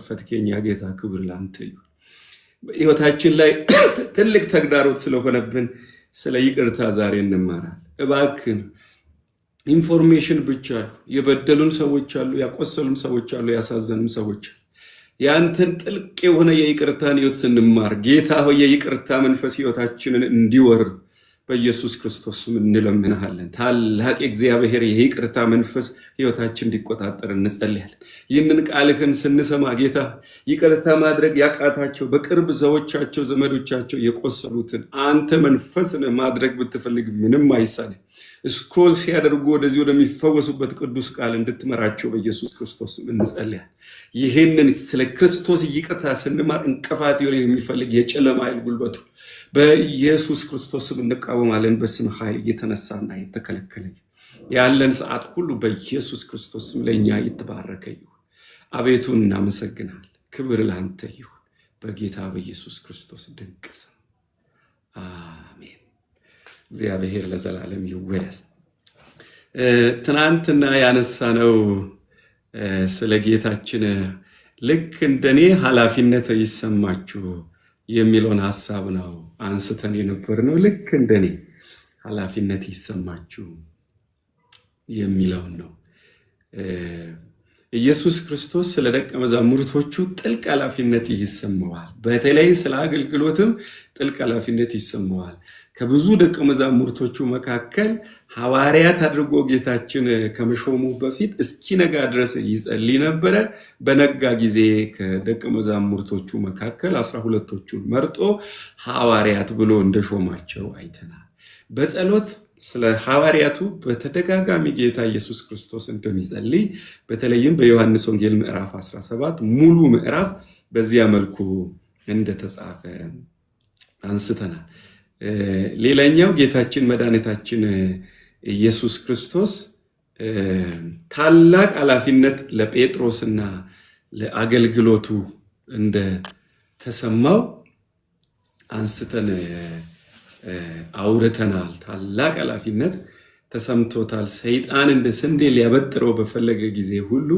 ፈትከኛ ጌታ ክብር ላንተ ይሁን። በሕይወታችን ላይ ትልቅ ተግዳሮት ስለሆነብን ስለ ይቅርታ ዛሬ እንማራለን። እባክን ኢንፎርሜሽን ብቻ የበደሉን ሰዎች አሉ፣ ያቆሰሉን ሰዎች አሉ፣ ያሳዘኑን ሰዎች ያንተን ጥልቅ የሆነ የይቅርታን ሕይወት ስንማር ጌታ ሆይ የይቅርታ መንፈስ ሕይወታችንን እንዲወር በኢየሱስ ክርስቶስ ስም እንለምንሃለን። ታላቅ እግዚአብሔር የይቅርታ መንፈስ ሕይወታችን እንዲቆጣጠር እንጸልያለን። ይህንን ቃልህን ስንሰማ ጌታ ይቅርታ ማድረግ ያቃታቸው በቅርብ ሰዎቻቸው ዘመዶቻቸው የቆሰሉትን አንተ መንፈስን ማድረግ ብትፈልግ ምንም አይሳንም። ስኮል ሲያደርጉ ወደዚህ ወደሚፈወሱበት ቅዱስ ቃል እንድትመራቸው በኢየሱስ ክርስቶስ ስም እንጸልያለን። ይህንን ስለ ክርስቶስ ይቅርታ ስንማር እንቅፋት ይሆን የሚፈልግ የጨለማ ኃይል ጉልበቱ በኢየሱስ ክርስቶስ ስም እንቃወማለን። በስም ኃይል እየተነሳና የተከለከለ ያለን ሰዓት ሁሉ በኢየሱስ ክርስቶስ ስም ለኛ ይተባረከ ይሁን። አቤቱ እናመሰግናለን። ክብር ላንተ ይሁን በጌታ በኢየሱስ ክርስቶስ ድንቅ ስም አሜን። እግዚአብሔር ለዘላለም ይወደስ። ትናንትና ያነሳነው ስለ ጌታችን ልክ እንደኔ ኃላፊነት ይሰማችሁ የሚለውን ሐሳብ ነው አንስተን የነበርነው። ልክ እንደኔ ኃላፊነት ይሰማችሁ የሚለውን ነው። ኢየሱስ ክርስቶስ ስለ ደቀ መዛሙርቶቹ ጥልቅ ኃላፊነት ይሰማዋል። በተለይ ስለ አገልግሎትም ጥልቅ ኃላፊነት ይሰማዋል። ከብዙ ደቀ መዛሙርቶቹ መካከል ሐዋርያት አድርጎ ጌታችን ከመሾሙ በፊት እስኪነጋ ድረስ ይጸልይ ነበረ። በነጋ ጊዜ ከደቀ መዛሙርቶቹ መካከል 12ቱን መርጦ ሐዋርያት ብሎ እንደሾማቸው አይተናል። በጸሎት ስለ ሐዋርያቱ በተደጋጋሚ ጌታ ኢየሱስ ክርስቶስ እንደሚጸልይ በተለይም በዮሐንስ ወንጌል ምዕራፍ 17 ሙሉ ምዕራፍ በዚያ መልኩ እንደተጻፈ አንስተናል። ሌላኛው ጌታችን መድኃኒታችን ኢየሱስ ክርስቶስ ታላቅ ኃላፊነት ለጴጥሮስና ለአገልግሎቱ እንደተሰማው አንስተን አውርተናል። ታላቅ ኃላፊነት ተሰምቶታል። ሰይጣን እንደ ስንዴ ሊያበጥረው በፈለገ ጊዜ ሁሉ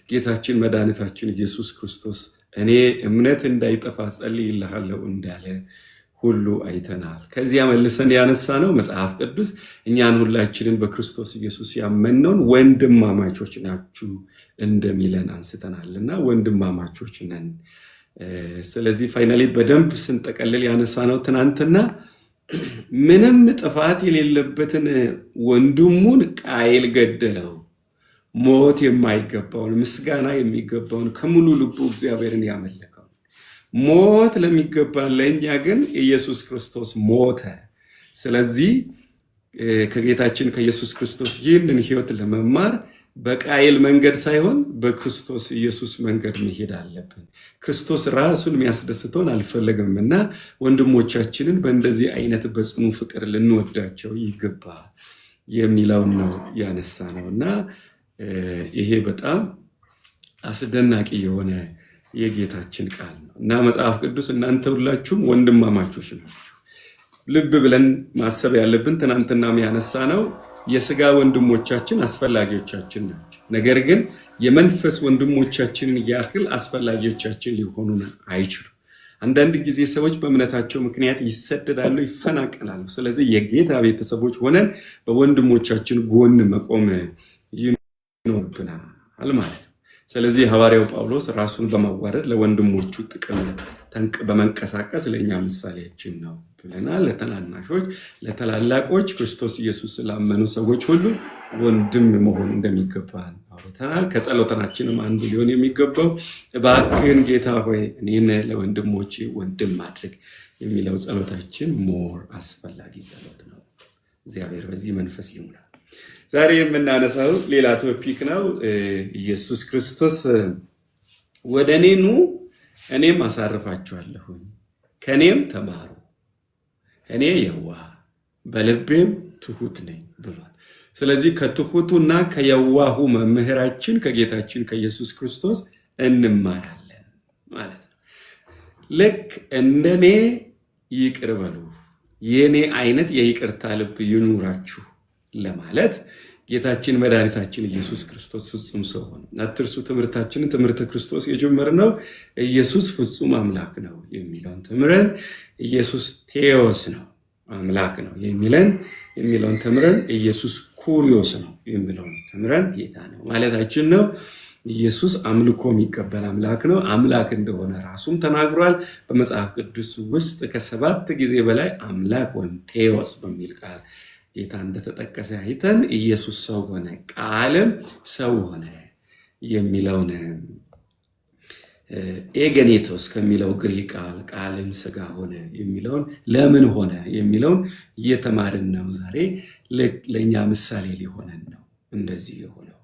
ጌታችን መድኃኒታችን ኢየሱስ ክርስቶስ እኔ እምነት እንዳይጠፋ ጸልይልሃለሁ እንዳለ ሁሉ አይተናል። ከዚያ መልሰን ያነሳነው መጽሐፍ ቅዱስ እኛን ሁላችንን በክርስቶስ ኢየሱስ ያመንነውን ወንድማማቾች ናችሁ እንደሚለን አንስተናልና ወንድማማቾች ነን። ስለዚህ ፋይናሊ በደንብ ስንጠቀልል ያነሳነው ትናንትና ምንም ጥፋት የሌለበትን ወንድሙን ቃየል ገደለው። ሞት የማይገባውን ምስጋና የሚገባውን ከሙሉ ልቡ እግዚአብሔርን ያመለከው ሞት ለሚገባን ለእኛ ግን ኢየሱስ ክርስቶስ ሞተ። ስለዚህ ከጌታችን ከኢየሱስ ክርስቶስ ይህንን ሕይወት ለመማር በቃየል መንገድ ሳይሆን በክርስቶስ ኢየሱስ መንገድ መሄድ አለብን። ክርስቶስ ራሱን የሚያስደስተውን አልፈለገምና ወንድሞቻችንን በእንደዚህ አይነት በጽኑ ፍቅር ልንወዳቸው ይገባል የሚለውን ነው ያነሳነውና ይሄ በጣም አስደናቂ የሆነ የጌታችን ቃል ነው እና መጽሐፍ ቅዱስ እናንተ ሁላችሁም ወንድማማቾች ናችሁ። ልብ ብለን ማሰብ ያለብን ትናንትና ያነሳነው የሥጋ ወንድሞቻችን አስፈላጊዎቻችን ናቸው። ነገር ግን የመንፈስ ወንድሞቻችንን ያክል አስፈላጊዎቻችን ሊሆኑ አይችሉም። አንዳንድ ጊዜ ሰዎች በእምነታቸው ምክንያት ይሰደዳሉ፣ ይፈናቀላሉ። ስለዚህ የጌታ ቤተሰቦች ሆነን በወንድሞቻችን ጎን መቆም ይኖርብናል ማለት ነው። ስለዚህ ሐዋርያው ጳውሎስ ራሱን በማዋረድ ለወንድሞቹ ጥቅም በመንቀሳቀስ ለእኛ ምሳሌያችን ነው ብለናል። ለተናናሾች ለተላላቆች ክርስቶስ ኢየሱስ ስላመኑ ሰዎች ሁሉ ወንድም መሆን እንደሚገባን አውርተናል። ከጸሎታችንም አንዱ ሊሆን የሚገባው እባክህን ጌታ ሆይ እኔን ለወንድሞቼ ወንድም ማድረግ የሚለው ጸሎታችን ሞር አስፈላጊ ጸሎት ነው። እግዚአብሔር በዚህ መንፈስ ይሙላል። ዛሬ የምናነሳው ሌላ ቶፒክ ነው። ኢየሱስ ክርስቶስ ወደ እኔ ኑ እኔም አሳርፋችኋለሁ፣ ከእኔም ተማሩ፣ እኔ የዋህ በልቤም ትሁት ነኝ ብሏል። ስለዚህ ከትሁቱና ከየዋሁ መምህራችን ከጌታችን ከኢየሱስ ክርስቶስ እንማራለን ማለት ነው። ልክ እንደኔ ይቅር በሉ፣ የኔ አይነት የይቅርታ ልብ ይኑራችሁ ለማለት ጌታችን መድኃኒታችን ኢየሱስ ክርስቶስ ፍጹም ሰው ሆነ። አትርሱ ትምህርታችንን ትምህርተ ክርስቶስ የጀመርነው ኢየሱስ ፍጹም አምላክ ነው የሚለውን ተምረን ኢየሱስ ቴዎስ ነው አምላክ ነው የሚለውን ተምረን ኢየሱስ ኩሪዮስ ነው የሚለውን ተምረን ጌታ ነው ማለታችን ነው። ኢየሱስ አምልኮ የሚቀበል አምላክ ነው። አምላክ እንደሆነ ራሱም ተናግሯል። በመጽሐፍ ቅዱስ ውስጥ ከ7 ጊዜ በላይ አምላክ ወይም ቴዎስ በሚል ቃል ጌታ እንደተጠቀሰ አይተን ኢየሱስ ሰው ሆነ፣ ቃልም ሰው ሆነ የሚለውን ኤገኔቶስ ከሚለው ግሪክ ቃል ቃልም ስጋ ሆነ የሚለውን ለምን ሆነ የሚለውን እየተማርን ነው። ዛሬ ለኛ ምሳሌ ሊሆነን ነው እንደዚህ የሆነው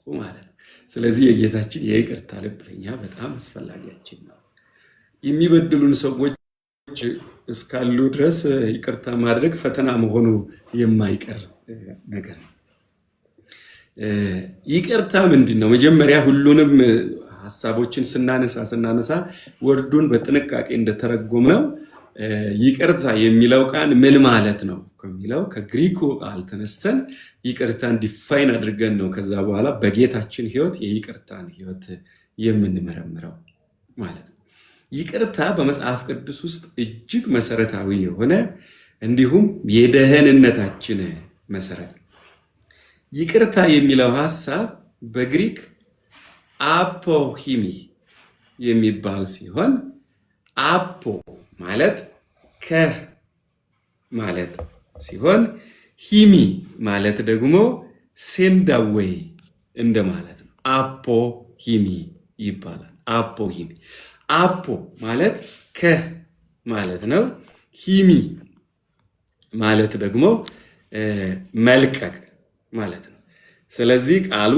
ማለት ነው። ስለዚህ የጌታችን የይቅርታ ልብ ለኛ በጣም አስፈላጊያችን ነው። የሚበድሉን ሰዎች እስካሉ ድረስ ይቅርታ ማድረግ ፈተና መሆኑ የማይቀር ነገር ነው። ይቅርታ ምንድነው? መጀመሪያ ሁሉንም ሐሳቦችን ስናነሳ ወርዱን በጥንቃቄ እንደተረጎመው ይቅርታ የሚለው ቃል ምን ማለት ነው ከሚለው ከግሪኩ ቃል ተነስተን ይቅርታን ዲፋይን አድርገን ነው ከዛ በኋላ በጌታችን ሕይወት የይቅርታን ሕይወት የምንመረምረው ማለት ነው። ይቅርታ በመጽሐፍ ቅዱስ ውስጥ እጅግ መሰረታዊ የሆነ እንዲሁም የደህንነታችን መሰረት ነው። ይቅርታ የሚለው ሐሳብ በግሪክ አፖሂሚ የሚባል ሲሆን አፖ ማለት ማለት ሲሆን ሂሚ ማለት ደግሞ ሴንዳዌይ እንደማለት ነው። አፖሂሚ ይባላል። አፖሂሚ አፖ ማለት ማለት ነው። ሂሚ ማለት ደግሞ መልቀቅ ማለት ነው። ስለዚህ ቃሉ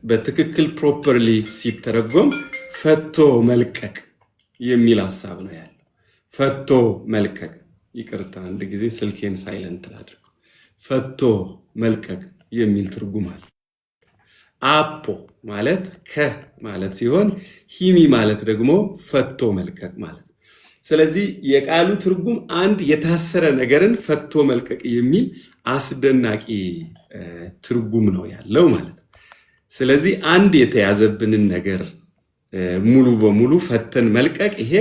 በትክክል ፕሮፐርሊ ሲተረጎም ፈቶ መልቀቅ የሚል ሐሳብ ነው ያለው። ፈቶ መልቀቅ። ይቅርታ አንድ ጊዜ ስልኬን ሳይለንት ላድርገው። ፈቶ መልቀቅ የሚል ትርጉም አለ። አፖ ማለት ማለት ሲሆን ሂሚ ማለት ደግሞ ፈቶ መልቀቅ ማለት ነው። ስለዚህ የቃሉ ትርጉም አንድ የታሰረ ነገርን ፈቶ መልቀቅ የሚል አስደናቂ ትርጉም ነው ያለው ማለት ነው። ስለዚህ አንድ የተያዘብንን ነገር ሙሉ በሙሉ ፈተን መልቀቅ ይሄ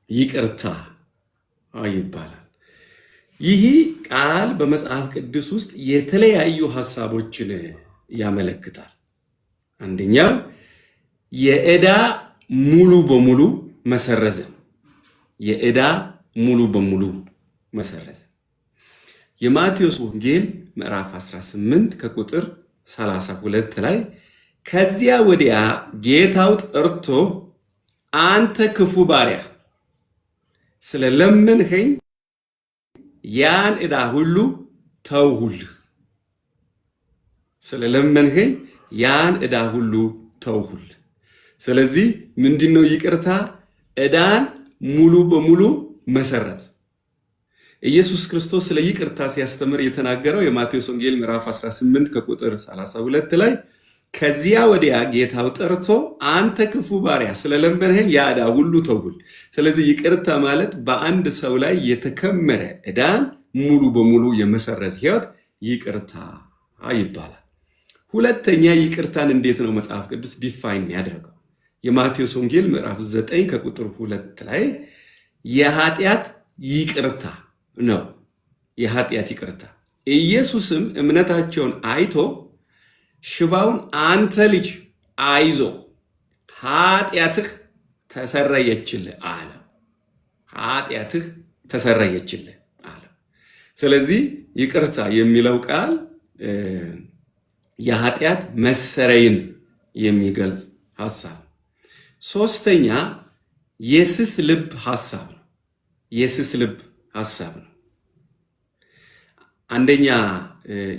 ይቅርታ ይባላል። ይህ ቃል በመጽሐፍ ቅዱስ ውስጥ የተለያዩ ሐሳቦችን ያመለክታል። አንደኛው የዕዳ ሙሉ በሙሉ መሰረዝን፣ የዕዳ ሙሉ በሙሉ መሰረዝን። የማቴዎስ ወንጌል ምዕራፍ 18 ከቁጥር 32 ላይ ከዚያ ወዲያ ጌታው ጠርቶ አንተ ክፉ ባሪያ ስለለመንኸኝ ያን ዕዳ ሁሉ ተውሁልህ፣ ስለለመንኸኝ ያን ዕዳ ሁሉ ተውሁልህ። ስለዚህ ምንድነው ይቅርታ? ዕዳን ሙሉ በሙሉ መሰረዝ። ኢየሱስ ክርስቶስ ስለ ይቅርታ ሲያስተምር የተናገረው የማቴዎስ ወንጌል ምዕራፍ 18 ከቁጥር 32 ላይ ከዚያ ወዲያ ጌታው ጠርቶ አንተ ክፉ ባሪያ ስለለመንኸኝ ያ ዕዳ ሁሉ ተውሁል። ስለዚህ ይቅርታ ማለት በአንድ ሰው ላይ የተከመረ ዕዳን ሙሉ በሙሉ የመሰረዝ ሕይወት ይቅርታ ይባላል። ሁለተኛ ይቅርታን እንዴት ነው መጽሐፍ ቅዱስ ዲፋይን ያደረገው? የማቴዎስ ወንጌል ምዕራፍ 9 ከቁጥር 2 ላይ የኃጢአት ይቅርታ ነው። የኃጢአት ይቅርታ። ኢየሱስም እምነታቸውን አይቶ ሽባውን አንተ ልጅ አይዞህ ኃጢአትህ ተሰረየችልህ አለው። ኃጢአትህ ተሰረየችልህ አለው። ስለዚህ ይቅርታ የሚለው ቃል የኃጢአት መሰረይን የሚገልጽ ሐሳብ። ሶስተኛ የስስ ልብ ሐሳብ ነው። የስስ ልብ ሐሳብ ነው። አንደኛ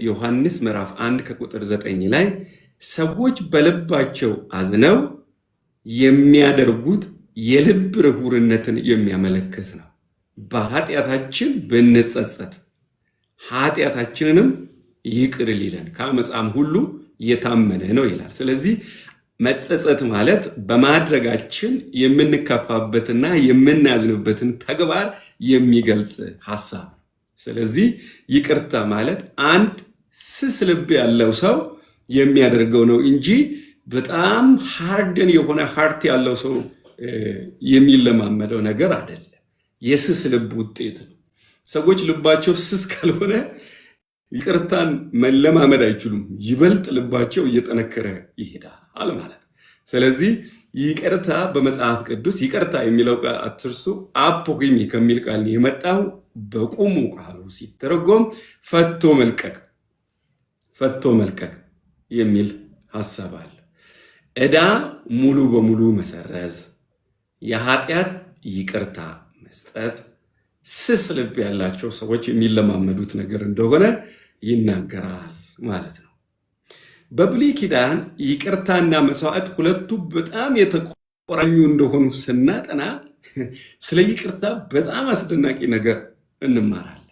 ዮሐንስ ምዕራፍ 1 ከቁጥር 9 ላይ ሰዎች በልባቸው አዝነው የሚያደርጉት የልብ ርኅሩህነትን የሚያመለክት ነው። በኃጢአታችን ብንጸጸት ኃጢአታችንንም ይቅር ሊለን ከአመፃም ሁሉ የታመነ ነው ይላል። ስለዚህ መጸጸት ማለት በማድረጋችን የምንከፋበትና የምናዝንበትን ተግባር የሚገልጽ ሐሳብ ነው። ስለዚህ ይቅርታ ማለት አንድ ስስ ልብ ያለው ሰው የሚያደርገው ነው እንጂ በጣም ሃርድን የሆነ ሃርት ያለው ሰው የሚለማመደው ነገር አይደለም። የስስ ልብ ውጤት ነው። ሰዎች ልባቸው ስስ ካልሆነ ይቅርታን መለማመድ አይችሉም። ይበልጥ ልባቸው እየጠነከረ ይሄዳል ማለት ነው። ስለዚህ ይቅርታ በመጽሐፍ ቅዱስ ይቅርታ የሚለው ቃል አትርሱ፣ አፖኪሚ ከሚል ቃል የመጣው በቁሙ ቃሉ ሲተረጎም ፈቶ መልቀቅ የሚል ሐሳብ አለ። ዕዳ ሙሉ በሙሉ መሰረዝ፣ የኃጢአት ይቅርታ መስጠት ስስ ልብ ያላቸው ሰዎች የሚለማመዱት ነገር እንደሆነ ይናገራል ማለት ነው። በብሉይ ኪዳን ይቅርታና መስዋዕት ሁለቱ በጣም የተቆራኙ እንደሆኑ ስናጠና ስለ ይቅርታ በጣም አስደናቂ ነገር እንማራለን።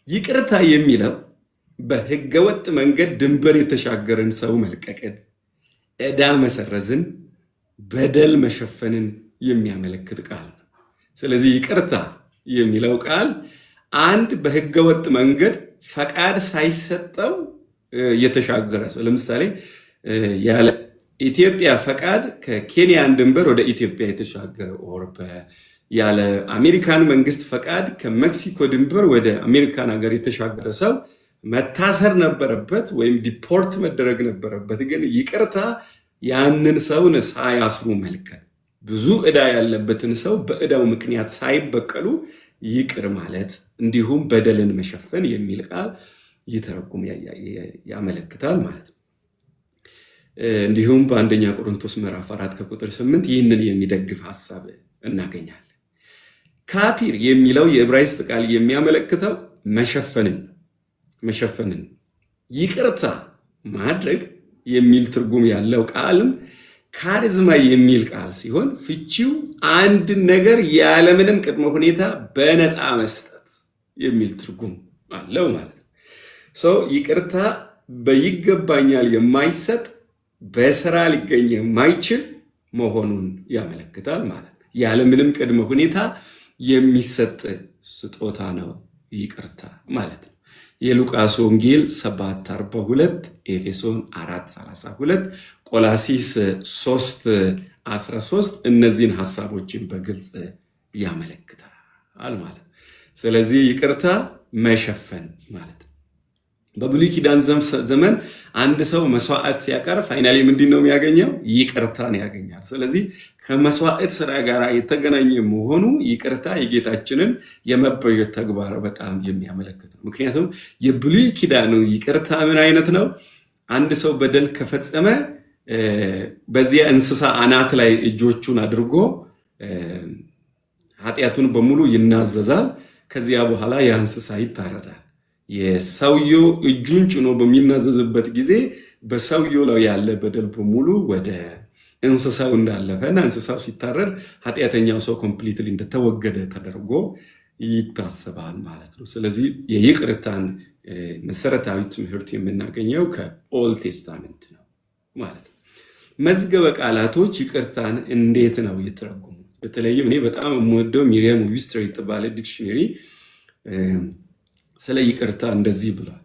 ይቅርታ የሚለው በህገወጥ መንገድ ድንበር የተሻገረን ሰው መልቀቅን፣ ዕዳ መሰረዝን፣ በደል መሸፈንን የሚያመለክት ቃል ነው። ስለዚህ ይቅርታ የሚለው ቃል አንድ በህገወጥ መንገድ ፈቃድ ሳይሰጠው የተሻገረ ሰው፣ ለምሳሌ ያለ ኢትዮጵያ ፈቃድ ከኬንያን ድንበር ወደ ኢትዮጵያ የተሻገረ ኦር ያለ አሜሪካን መንግስት ፈቃድ ከሜክሲኮ ድንበር ወደ አሜሪካን ሀገር የተሻገረ ሰው መታሰር ነበረበት ወይም ዲፖርት መደረግ ነበረበት። ግን ይቅርታ ያንን ሰውን ሳያስሩ መልቀቅ፣ ብዙ ዕዳ ያለበትን ሰው በዕዳው ምክንያት ሳይበቀሉ ይቅር ማለት፣ እንዲሁም በደልን መሸፈን የሚል ቃል ይተረጉም ያመለክታል ማለት ነው። እንዲሁም በአንደኛ ቆሮንቶስ ምዕራፍ 4 ከቁጥር 8 ይህንን የሚደግፍ ሐሳብ እናገኛለን። ካፒር የሚለው የዕብራይስጥ ቃል የሚያመለክተው መሸፈንን ይቅርታ ማድረግ የሚል ትርጉም ያለው ቃልም ካሪዝማ የሚል ቃል ሲሆን ፍቺው አንድ ነገር ያለምንም ቅድመ ሁኔታ በነፃ መስጠት የሚል ትርጉም አለው ማለት ነው። ይቅርታ በይገባኛል የማይሰጥ በስራ ሊገኝ የማይችል መሆኑን ያመለክታል ማለት ነው። ያለምንም ቅድመ ሁኔታ የሚሰጥ ስጦታ ነው ይቅርታ ማለት ነው። የሉቃስ ወንጌል 7:42፣ ኤፌሶን 4:32፣ ቆላሲስ 3:13 እነዚህን ሐሳቦችን በግልጽ ያመለክታል ማለት ነው። ስለዚህ ይቅርታ መሸፈን ማለት ነው። በብሉይ ኪዳን ዘመን አንድ ሰው መስዋዕት ሲያቀርብ ፋይናሊ ምንድን ነው የሚያገኘው? ይቅርታን ያገኛል። ስለዚህ ከመስዋዕት ስራ ጋር የተገናኘ መሆኑ ይቅርታ የጌታችንን የመቤዠት ተግባር በጣም የሚያመለክት ነው። ምክንያቱም የብሉይ ኪዳኑ ይቅርታ ምን አይነት ነው? አንድ ሰው በደል ከፈጸመ በዚያ እንስሳ አናት ላይ እጆቹን አድርጎ ኃጢአቱን በሙሉ ይናዘዛል። ከዚያ በኋላ ያ እንስሳ ይታረዳል። የሰውየው እጁን ጭኖ በሚናዘዝበት ጊዜ በሰውየው ላይ ያለ በደል በሙሉ ወደ እንስሳው እንዳለፈና እንስሳው ሲታረድ ኃጢአተኛው ሰው ኮምፕሊትሊ እንደተወገደ ተደርጎ ይታሰባል ማለት ነው። ስለዚህ የይቅርታን መሰረታዊ ትምህርት የምናገኘው ከኦልድ ቴስታመንት ነው ማለት ነው። መዝገበ ቃላቶች ይቅርታን እንዴት ነው የተረጎሙት? በተለይም እኔ በጣም የምወደው ሚሪያም ዊብስተር የተባለ ዲክሽነሪ ስለ ይቅርታ እንደዚህ ብሏል።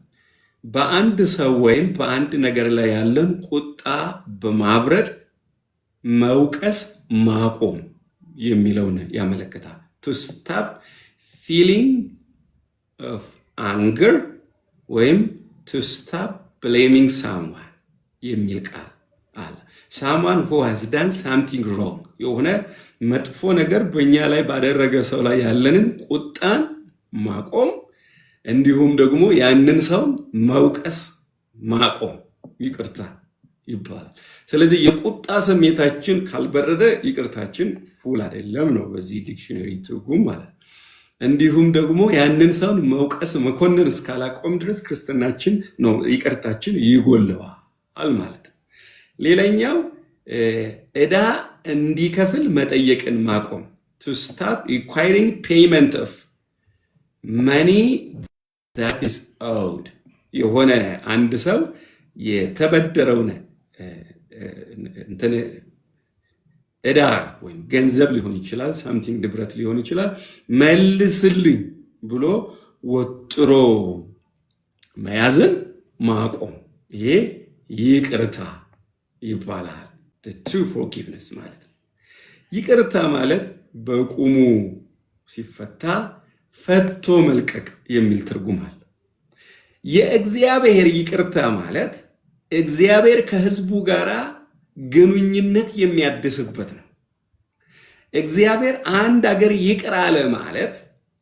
በአንድ ሰው ወይም በአንድ ነገር ላይ ያለን ቁጣ በማብረድ መውቀስ ማቆም የሚለውን ያመለክታል። to stop feeling of anger ወይም to stop blaming someone የሚል ቃል አለ። someone who has done something wrong የሆነ መጥፎ ነገር በእኛ ላይ ባደረገ ሰው ላይ ያለንን ቁጣን ማቆም፣ እንዲሁም ደግሞ ያንን ሰው መውቀስ ማቆም ይቅርታ ይባላል። ስለዚህ የቁጣ ስሜታችን ካልበረደ ይቅርታችን ፉል አይደለም ነው በዚህ ዲክሽነሪ ትርጉም ማለት። እንዲሁም ደግሞ ያንን ሰውን መውቀስ መኮንን እስካላቆም ድረስ ክርስትናችን ነው ይቅርታችን ይጎለዋል ማለት ነው። ሌላኛው ዕዳ እንዲከፍል መጠየቅን ማቆም to stop requiring payment of money that is owed የሆነ አንድ ሰው የተበደረውን ዕዳ ወይም ገንዘብ ሊሆን ይችላል፣ ሳምቲንግ ንብረት ሊሆን ይችላል፣ መልስልኝ ብሎ ወጥሮ መያዝን ማቆም፣ ይሄ ይቅርታ ይባላል። the true forgiveness ማለት ነው። ይቅርታ ማለት በቁሙ ሲፈታ ፈቶ መልቀቅ የሚል ትርጉም አለ። የእግዚአብሔር ይቅርታ ማለት እግዚአብሔር ከሕዝቡ ጋር ግንኙነት የሚያድስበት ነው። እግዚአብሔር አንድ አገር ይቅር አለ ማለት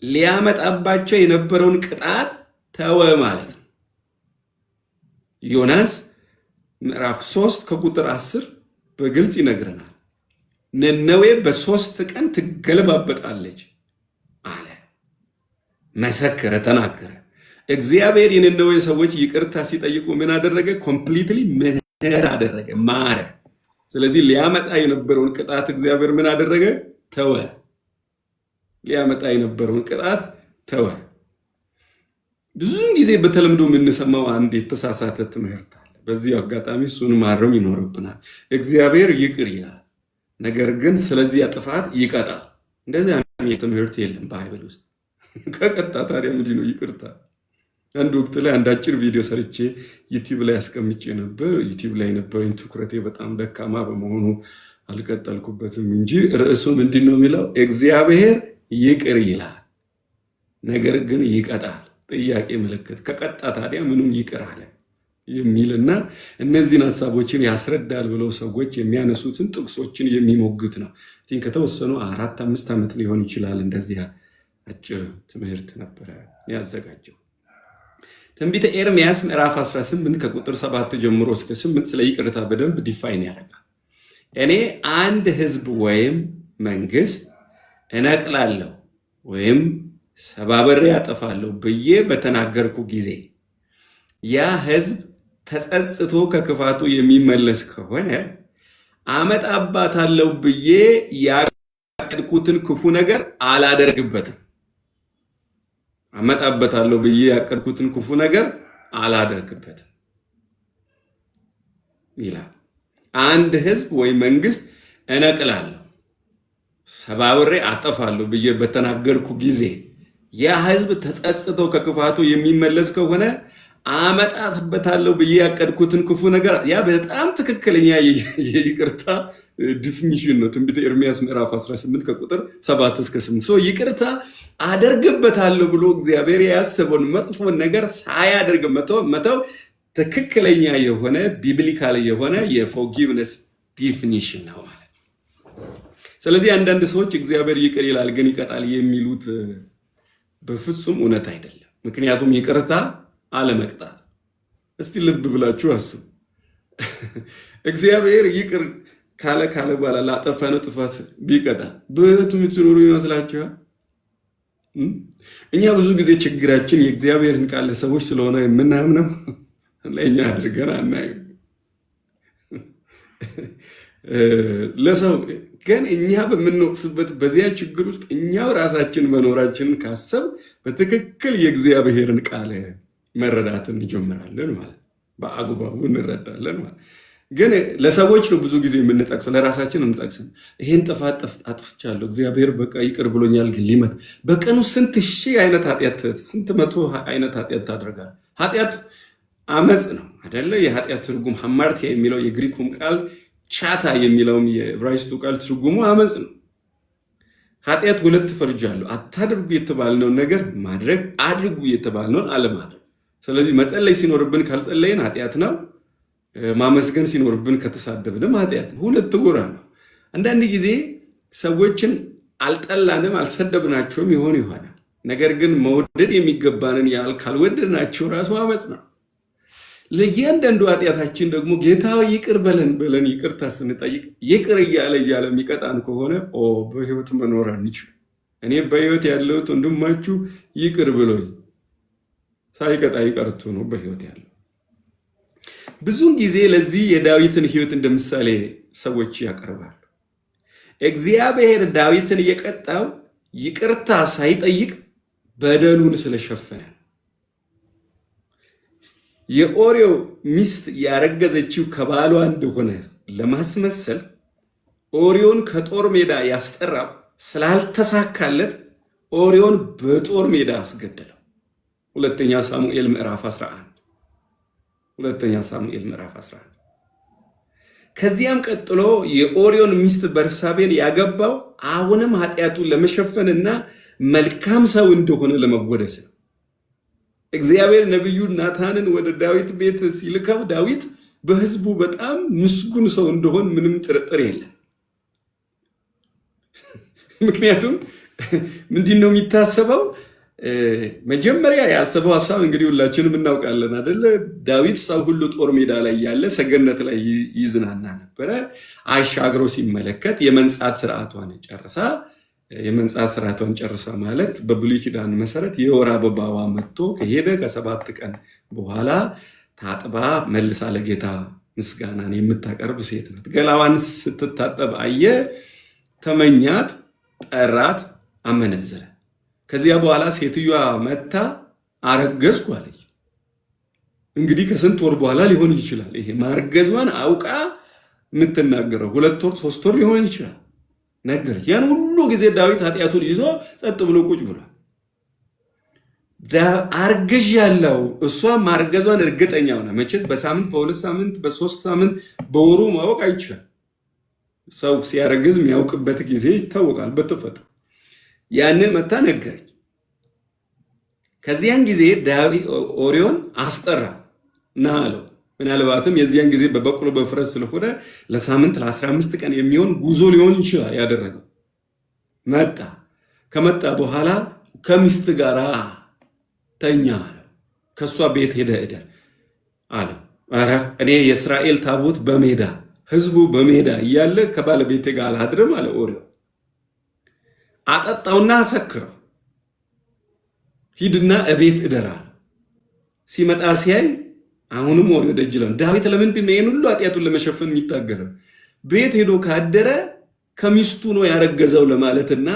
ሊያመጣባቸው የነበረውን ቅጣት ተወ ማለት ነው። ዮናስ ምዕራፍ 3 ከቁጥር 10 በግልጽ ይነግረናል። ነነዌ በ3 ቀን ትገለባበጣለች አለ፣ መሰከረ፣ ተናገረ። እግዚአብሔር የነነዌ ሰዎች ይቅርታ ሲጠይቁ ምን አደረገ? ኮምፕሊትሊ ምህረት አደረገ፣ ማረ። ስለዚህ ሊያመጣ የነበረውን ቅጣት እግዚአብሔር ምን አደረገ? ተወ። ሊያመጣ የነበረውን ቅጣት ተወ። ብዙውን ጊዜ በተለምዶ የምንሰማው አንድ የተሳሳተ ትምህርት አለ። በዚህ አጋጣሚ እሱን ማረም ይኖርብናል። እግዚአብሔር ይቅር ይላል፣ ነገር ግን ስለዚህ ጥፋት ይቀጣል። እንደዚህ አይነት ትምህርት የለም ባይብል ውስጥ። ከቀጣ ታዲያ ምንድን ነው ይቅርታ? አንድ ወቅት ላይ አንድ አጭር ቪዲዮ ሰርቼ ዩቲዩብ ላይ አስቀምጬ ነበር። ዩቲዩብ ላይ የነበረኝ ትኩረቴ በጣም ደካማ በመሆኑ አልቀጠልኩበትም እንጂ ርዕሱ ምንድን ነው የሚለው? እግዚአብሔር ይቅር ይላል ነገር ግን ይቀጣል። ጥያቄ ምልክት። ከቀጣ ታዲያ ምንም ይቅር አለ የሚልና እነዚህን ሀሳቦችን ያስረዳል ብለው ሰዎች የሚያነሱትን ጥቅሶችን የሚሞግት ነው። ከተወሰኑ 4-5 ዓመት ሊሆን ይችላል። እንደዚህ አጭር ትምህርት ነበረ ያዘጋጀው። ትንቢተ ኤርምያስ ምዕራፍ 18 ከቁጥር 7 ጀምሮ እስከ 8 ስለ ይቅርታ በደንብ ዲፋይን ያደርጋል። እኔ አንድ ህዝብ ወይም መንግስት እነቅላለሁ ወይም ሰባብሬ ያጠፋለሁ ብዬ በተናገርኩ ጊዜ ያ ህዝብ ተጸጽቶ ከክፋቱ የሚመለስ ከሆነ አመጣባታለሁ ብዬ ያቀድኩትን ክፉ ነገር አላደርግበትም። አመጣበታለሁ ብዬ ያቀድኩትን ክፉ ነገር አላደርግበትም ይላል። አንድ ህዝብ ወይ መንግስት እነቅላለሁ ሰባብሬ አጠፋለሁ ብዬ በተናገርኩ ጊዜ ያ ህዝብ ተጸጽቶ ከክፋቱ የሚመለስ ከሆነ አመጣበታለሁ ብዬ ያቀድኩትን ክፉ ነገር፣ ያ በጣም ትክክለኛ የይቅርታ ዲፊኒሽን ነው። ትንቢተ ኤርምያስ ምዕራፍ 18 ከቁጥር 7 እስከ 8 ሰው ይቅርታ አደርግበታለሁ ብሎ እግዚአብሔር ያሰበውን መጥፎ ነገር ሳያደርግ መተው ትክክለኛ የሆነ ቢብሊካል የሆነ የፎርጊቭነስ ዲፊኒሽን ነው ማለት። ስለዚህ አንዳንድ ሰዎች እግዚአብሔር ይቅር ይላል ግን ይቀጣል የሚሉት በፍጹም እውነት አይደለም። ምክንያቱም ይቅርታ አለመቅጣት። እስቲ ልብ ብላችሁ አስቡ። እግዚአብሔር ይቅር ካለ በኋላ ላጠፋነው ጥፋት ቢቀጣ በህይወት የምትኖሩ ይመስላችኋል? እኛ ብዙ ጊዜ ችግራችን የእግዚአብሔርን ቃል ለሰዎች ስለሆነ የምናምነው ለእኛ አድርገን አናየው። ለሰው ግን እኛ በምንወቅስበት በዚያ ችግር ውስጥ እኛው ራሳችን መኖራችንን ካሰብ በትክክል የእግዚአብሔርን ቃል መረዳትን እንጀምራለን ማለት፣ በአግባቡ እንረዳለን ማለት። ግን ለሰዎች ነው ብዙ ጊዜ የምንጠቅሰው፣ ለራሳችን እንጠቅስም። ይሄን ጥፋት አጥፍቻለሁ እግዚአብሔር በቃ ይቅር ብሎኛል፣ ግን ሊመት በቀኑ ስንት ሺህ አይነት ኃጢአት፣ ስንት መቶ አይነት ኃጢአት ታደርጋለህ። ኃጢአት አመፅ ነው አይደለ? የኃጢአት ትርጉም ሐማርቲያ የሚለው የግሪኩም ቃል ቻታ የሚለውም የዕብራይስጡ ቃል ትርጉሙ አመፅ ነው። ኃጢአት ሁለት ፈርጅ አለው። አታድርጉ የተባልነውን ነገር ማድረግ፣ አድርጉ የተባልነውን አለማድረግ። ስለዚህ መጸለይ ሲኖርብን ካልጸለይን ኃጢአት ነው። ማመስገን ሲኖርብን ከተሳደብንም ኃጢአት ነው። ሁለት ጎራ ነው። አንዳንድ ጊዜ ሰዎችን አልጠላንም አልሰደብናቸውም ይሆናል። ነገር ግን መውደድ የሚገባንን ያህል ካልወደድናቸው ራሱ አመፅ ነው። ለእያንዳንዱ ኃጢአታችን ደግሞ ጌታ ይቅር በለን ይቅርታ ስንጠይቅ ይቅር እያለ የሚቀጣን ከሆነ በህይወት መኖር አንችል። እኔ በህይወት ያለሁት ወንድማችሁ ይቅር ብሎኝ ሳይቀጣ ይቀርቶ ነው በህይወት ያለው። ብዙውን ጊዜ ለዚህ የዳዊትን ህይወት እንደ ምሳሌ ሰዎች ያቀርባሉ። እግዚአብሔር ዳዊትን የቀጣው ይቅርታ ሳይጠይቅ በደሉን ስለሸፈነ። የኦሪዮ ሚስት ያረገዘችው ከባሏ እንደሆነ ለማስመሰል ኦሪዮን ከጦር ሜዳ ያስጠራው ስላልተሳካለት ኦሪዮን በጦር ሜዳ አስገደለው። ሁለተኛ ሳሙኤል ምዕራፍ 11 ከዚያም ቀጥሎ የኦሪዮን ሚስት በርሳቤን ያገባው አሁንም ኃጢአቱን ለመሸፈንና መልካም ሰው እንደሆነ ለመወደስ ነው። እግዚአብሔር ነብዩ ናታንን ወደ ዳዊት ቤት ሲልከው ዳዊት በህዝቡ በጣም ምስጉን ሰው እንደሆነ ምንም ጥርጥር የለም። ምክንያቱም ምንድነው የሚታሰበው? መጀመሪያ ያሰበው ሐሳብ እንግዲህ ሁላችንም እናውቃለን አይደለ? ዳዊት ሰው ሁሉ ጦር ሜዳ ላይ ያለ ሰገነት ላይ ይዝናና ነበረ። አሻግሮ ሲመለከት የመንጻት ስርዓቷን ጨርሳ ማለት በብሉይ ኪዳን መሰረት የወር አበባዋ መጥቶ ከሄደ ከ7 ቀን በኋላ ታጥባ መልሳ ለጌታ ምስጋናን የምታቀርብ ሴት ናት። ገላዋን ስትታጠብ አየ፣ ተመኛት፣ ጠራት፣ አመነዘረ። ከዚያ በኋላ ሴትዮዋ መታ አረገዝኩ አለች። እንግዲህ ከስንት ወር በኋላ ሊሆን ይችላል ይሄ ማርገዟን አውቃ የምትናገረው 2 ወር 3 ወር ሊሆን ይችላል ነገረች። ያን ሁሉ ጊዜ ዳዊት ኃጢአቱን ይዞ ጸጥ ብሎ ቁጭ ብሏል። አርግዥ ያለው እሷ ማርገዟን እርግጠኛ ሆነ። መቼስ በሳምንት በ2 ሳምንት በ3 ሳምንት በወሩ ማወቅ አይቻልም። ሰው ሲያረግዝ የሚያውቅበት ጊዜ ይታወቃል በተፈጥሮ። ያንን መታ ነገረች። ከዚያን ጊዜ ዳዊት ኦሪዮን አስጠራ እና አለው። ምናልባትም የዚያን ጊዜ በበቅሎ በፈረስ ስለሆነ ለሳምንት ለ15 ቀን የሚሆን ጉዞ ሊሆን ይችላል ያደረገው። መጣ። ከመጣ በኋላ ከሚስት ጋር ተኛ አለው። ከሷ ቤት ሄደ አለው። ኧረ እኔ የእስራኤል ታቦት በሜዳ ህዝቡ በሜዳ እያለ ከባለቤቴ ጋር አላድርም አለ ኦሪዮ። አጠጣውና አሰክረው፣ ሂድና እቤት እደራ። ሲመጣ ሲያይ አሁንም ኦሪዮ ደጅ ነው። ዳዊት ለምንድን ነው ይሄን ሁሉ ኃጢአቱን ለመሸፈን የሚታገለው? ቤት ሄዶ ካደረ ከሚስቱ ነው ያረገዘው ለማለትና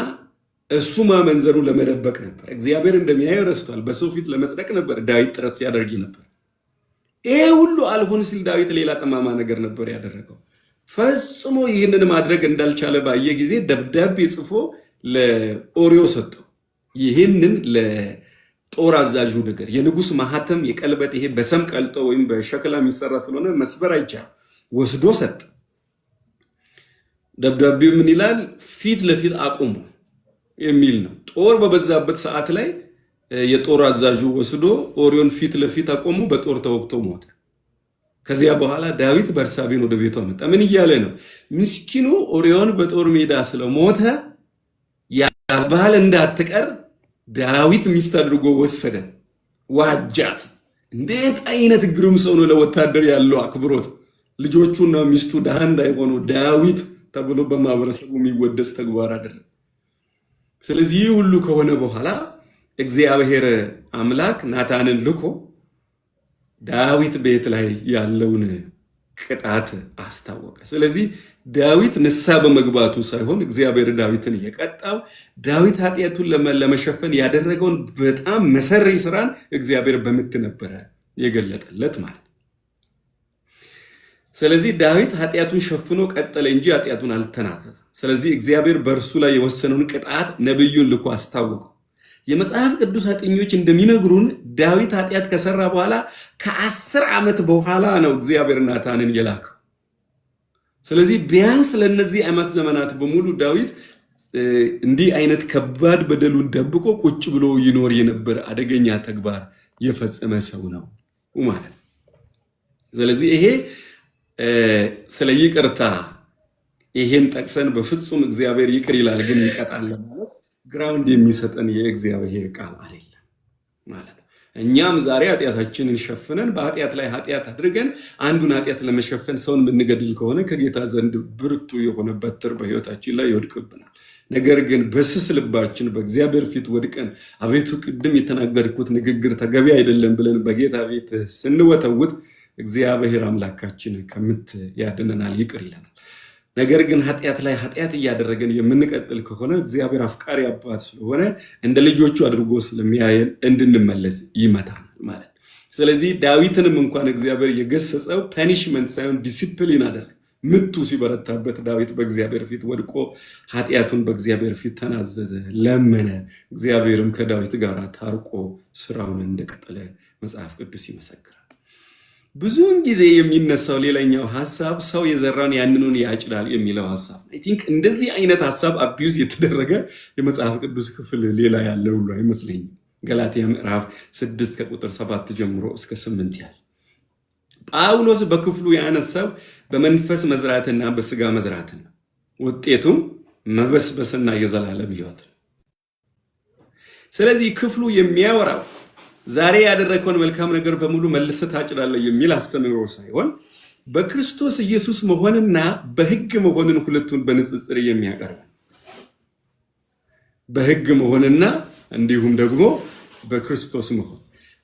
እሱ ማመንዘሩ ለመደበቅ ነበር። እግዚአብሔር እንደሚያየው ረስቷል። በሰው ፊት ለመጽደቅ ነበር ዳዊት ጥረት ሲያደርግ ነበር። ይሄ ሁሉ አልሆን ሲል ዳዊት ሌላ ጠማማ ነገር ነበር ያደረገው። ፈጽሞ ይህንን ማድረግ እንዳልቻለ ባየ ጊዜ ደብዳቤ ጽፎ ለኦሪዮ ሰጠው። ይህንን ለጦር አዛዡ ነገር የንጉስ ማህተም የቀለበት ይሄ በሰም ቀልጦ ወይም በሸክላ የሚሰራ ስለሆነ መስበር አይቻልም። ወስዶ ሰጠ። ደብዳቤው ምን ይላል? ፊት ለፊት አቁሙ የሚል ነው። ጦር በበዛበት ሰዓት ላይ የጦር አዛዡ ወስዶ ኦሪዮን ፊት ለፊት አቆሙ። በጦር ተወግቶ ሞተ። ከዚያ በኋላ ዳዊት በርሳቤን ወደ ቤቷ መጣ። ምን እያለ ነው? ምስኪኑ ኦሪዮን በጦር ሜዳ ስለሞተ ያባል እንዳትቀር ዳዊት ሚስት አድርጎ ወሰደ፣ ዋጃት። እንዴት አይነት ግሩም ሰው ነው! ለወታደር ያለው አክብሮት፣ ልጆቹና ሚስቱ ደሃ እንዳይሆኑ ዳዊት ተብሎ በማህበረሰቡ የሚወደስ ተግባር አደረገ። ስለዚህ ሁሉ ከሆነ በኋላ እግዚአብሔር አምላክ ናታንን ልኮ ዳዊት ቤት ላይ ያለውን ቅጣት አስታወቀ። ስለዚህ ዳዊት ንስሐ በመግባቱ ሳይሆን እግዚአብሔር ዳዊትን የቀጣው ዳዊት ኃጢአቱን ለመሸፈን ያደረገውን በጣም መሰሪ ስራን እግዚአብሔር በምት ነበረ የገለጠለት ማለት። ስለዚህ ዳዊት ኃጢአቱን ሸፍኖ ቀጠለ እንጂ ኃጢአቱን አልተናዘዘም። ስለዚህ እግዚአብሔር በእርሱ ላይ የወሰነውን ቅጣት ነብዩን ልኮ አስታወቀው። የመጽሐፍ ቅዱስ አጥኞች እንደሚነግሩን ዳዊት ኃጢአት ከሰራ በኋላ ከ10 ዓመት በኋላ ነው እግዚአብሔር ናታንን የላከው። ስለዚህ ቢያንስ ለነዚህ ዓመት ዘመናት በሙሉ ዳዊት እንዲህ አይነት ከባድ በደሉን ደብቆ ቁጭ ብሎ ይኖር የነበረ አደገኛ ተግባር የፈጸመ ሰው ነው ማለት። ስለዚህ ይሄ ስለ ይቅርታ ይሄን ጠቅሰን በፍጹም እግዚአብሔር ይቅር ይላል ግን ይቀጣል ማለት ግራውንድ የሚሰጠን የእግዚአብሔር ቃል አይደለም ማለት። እኛም ዛሬ ኃጢአታችንን ሸፍነን በኃጢአት ላይ ኃጢአት አድርገን አንዱን ኃጢአት ለመሸፈን ሰውን የምንገድል ከሆነ ከጌታ ዘንድ ብርቱ የሆነ በትር በሕይወታችን ላይ ይወድቅብናል። ነገር ግን በስስ ልባችን በእግዚአብሔር ፊት ወድቀን አቤቱ ቅድም የተናገርኩት ንግግር ተገቢ አይደለም ብለን በጌታ ቤት ስንወተውት እግዚአብሔር አምላካችን ከምት ያድነናል፣ ይቅር ይለናል። ነገር ግን ኃጢአት ላይ ኃጢአት እያደረገን የምንቀጥል ከሆነ እግዚአብሔር አፍቃሪ አባት ስለሆነ እንደ ልጆቹ አድርጎ ስለሚያየን እንድንመለስ ይመታናል ማለት። ስለዚህ ዳዊትንም እንኳን እግዚአብሔር የገሰጸው ፐኒሽመንት ሳይሆን ዲሲፕሊን አደረገ። ምቱ ሲበረታበት ዳዊት በእግዚአብሔር ፊት ወድቆ ኃጢአቱን በእግዚአብሔር ፊት ተናዘዘ፣ ለመነ። እግዚአብሔርም ከዳዊት ጋር ታርቆ ስራውን እንደቀጠለ መጽሐፍ ቅዱስ ይመሰክራል። ብዙውን ጊዜ የሚነሳው ሌላኛው ሐሳብ ሰው የዘራን ያንኑን ያጭዳል የሚለው ሐሳብ። አይ ቲንክ እንደዚህ አይነት ሐሳብ አቢዩዝ የተደረገ የመጽሐፍ ቅዱስ ክፍል ሌላ ያለ ሁሉ አይመስለኝም። ገላትያ ምዕራፍ 6 ከቁጥር 7 ጀምሮ እስከ 8 ያለ ጳውሎስ በክፍሉ ያነሳው በመንፈስ መዝራትና በስጋ መዝራትን ውጤቱም መበስበስና የዘላለም ሕይወት ነው። ስለዚህ ክፍሉ የሚያወራው ዛሬ ያደረከውን መልካም ነገር በሙሉ መልሰህ ታጭዳለህ የሚል አስተምህሮ ሳይሆን በክርስቶስ ኢየሱስ መሆንና በሕግ መሆንን ሁለቱን በንጽጽር የሚያቀርብ በሕግ መሆንና እንዲሁም ደግሞ በክርስቶስ መሆን።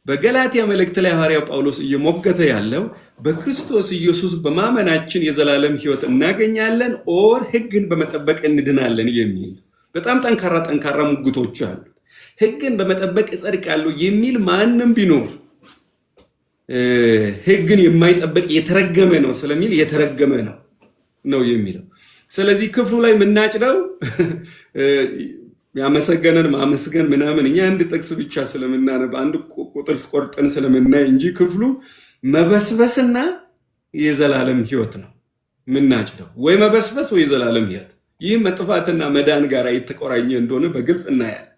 በገላትያ መልእክት ላይ ሐዋርያው ጳውሎስ እየሞገተ ያለው በክርስቶስ ኢየሱስ በማመናችን የዘላለም ሕይወት እናገኛለን ኦር ሕግን በመጠበቅ እንድናለን የሚል በጣም ጠንካራ ሙግቶች አሉ። ሕግን በመጠበቅ እጸድቃለሁ የሚል ማንም ቢኖር ሕግን የማይጠበቅ የተረገመ ነው ስለሚል የተረገመ ነው የሚለው። ስለዚህ ክፍሉ ላይ የምናጭደው ያመሰገነን ማመስገን ምናምን እኛ አንድ ጥቅስ ብቻ ስለምናነብ አንድ ቁጥር ቆርጠን ስለምናይ እንጂ ክፍሉ መበስበስና የዘላለም ሕይወት ነው ምናጭደው፣ ወይ መበስበስ ወይ የዘላለም ሕይወት። ይህ መጥፋትና መዳን ጋር የተቆራኘ እንደሆነ በግልጽ እናያለን።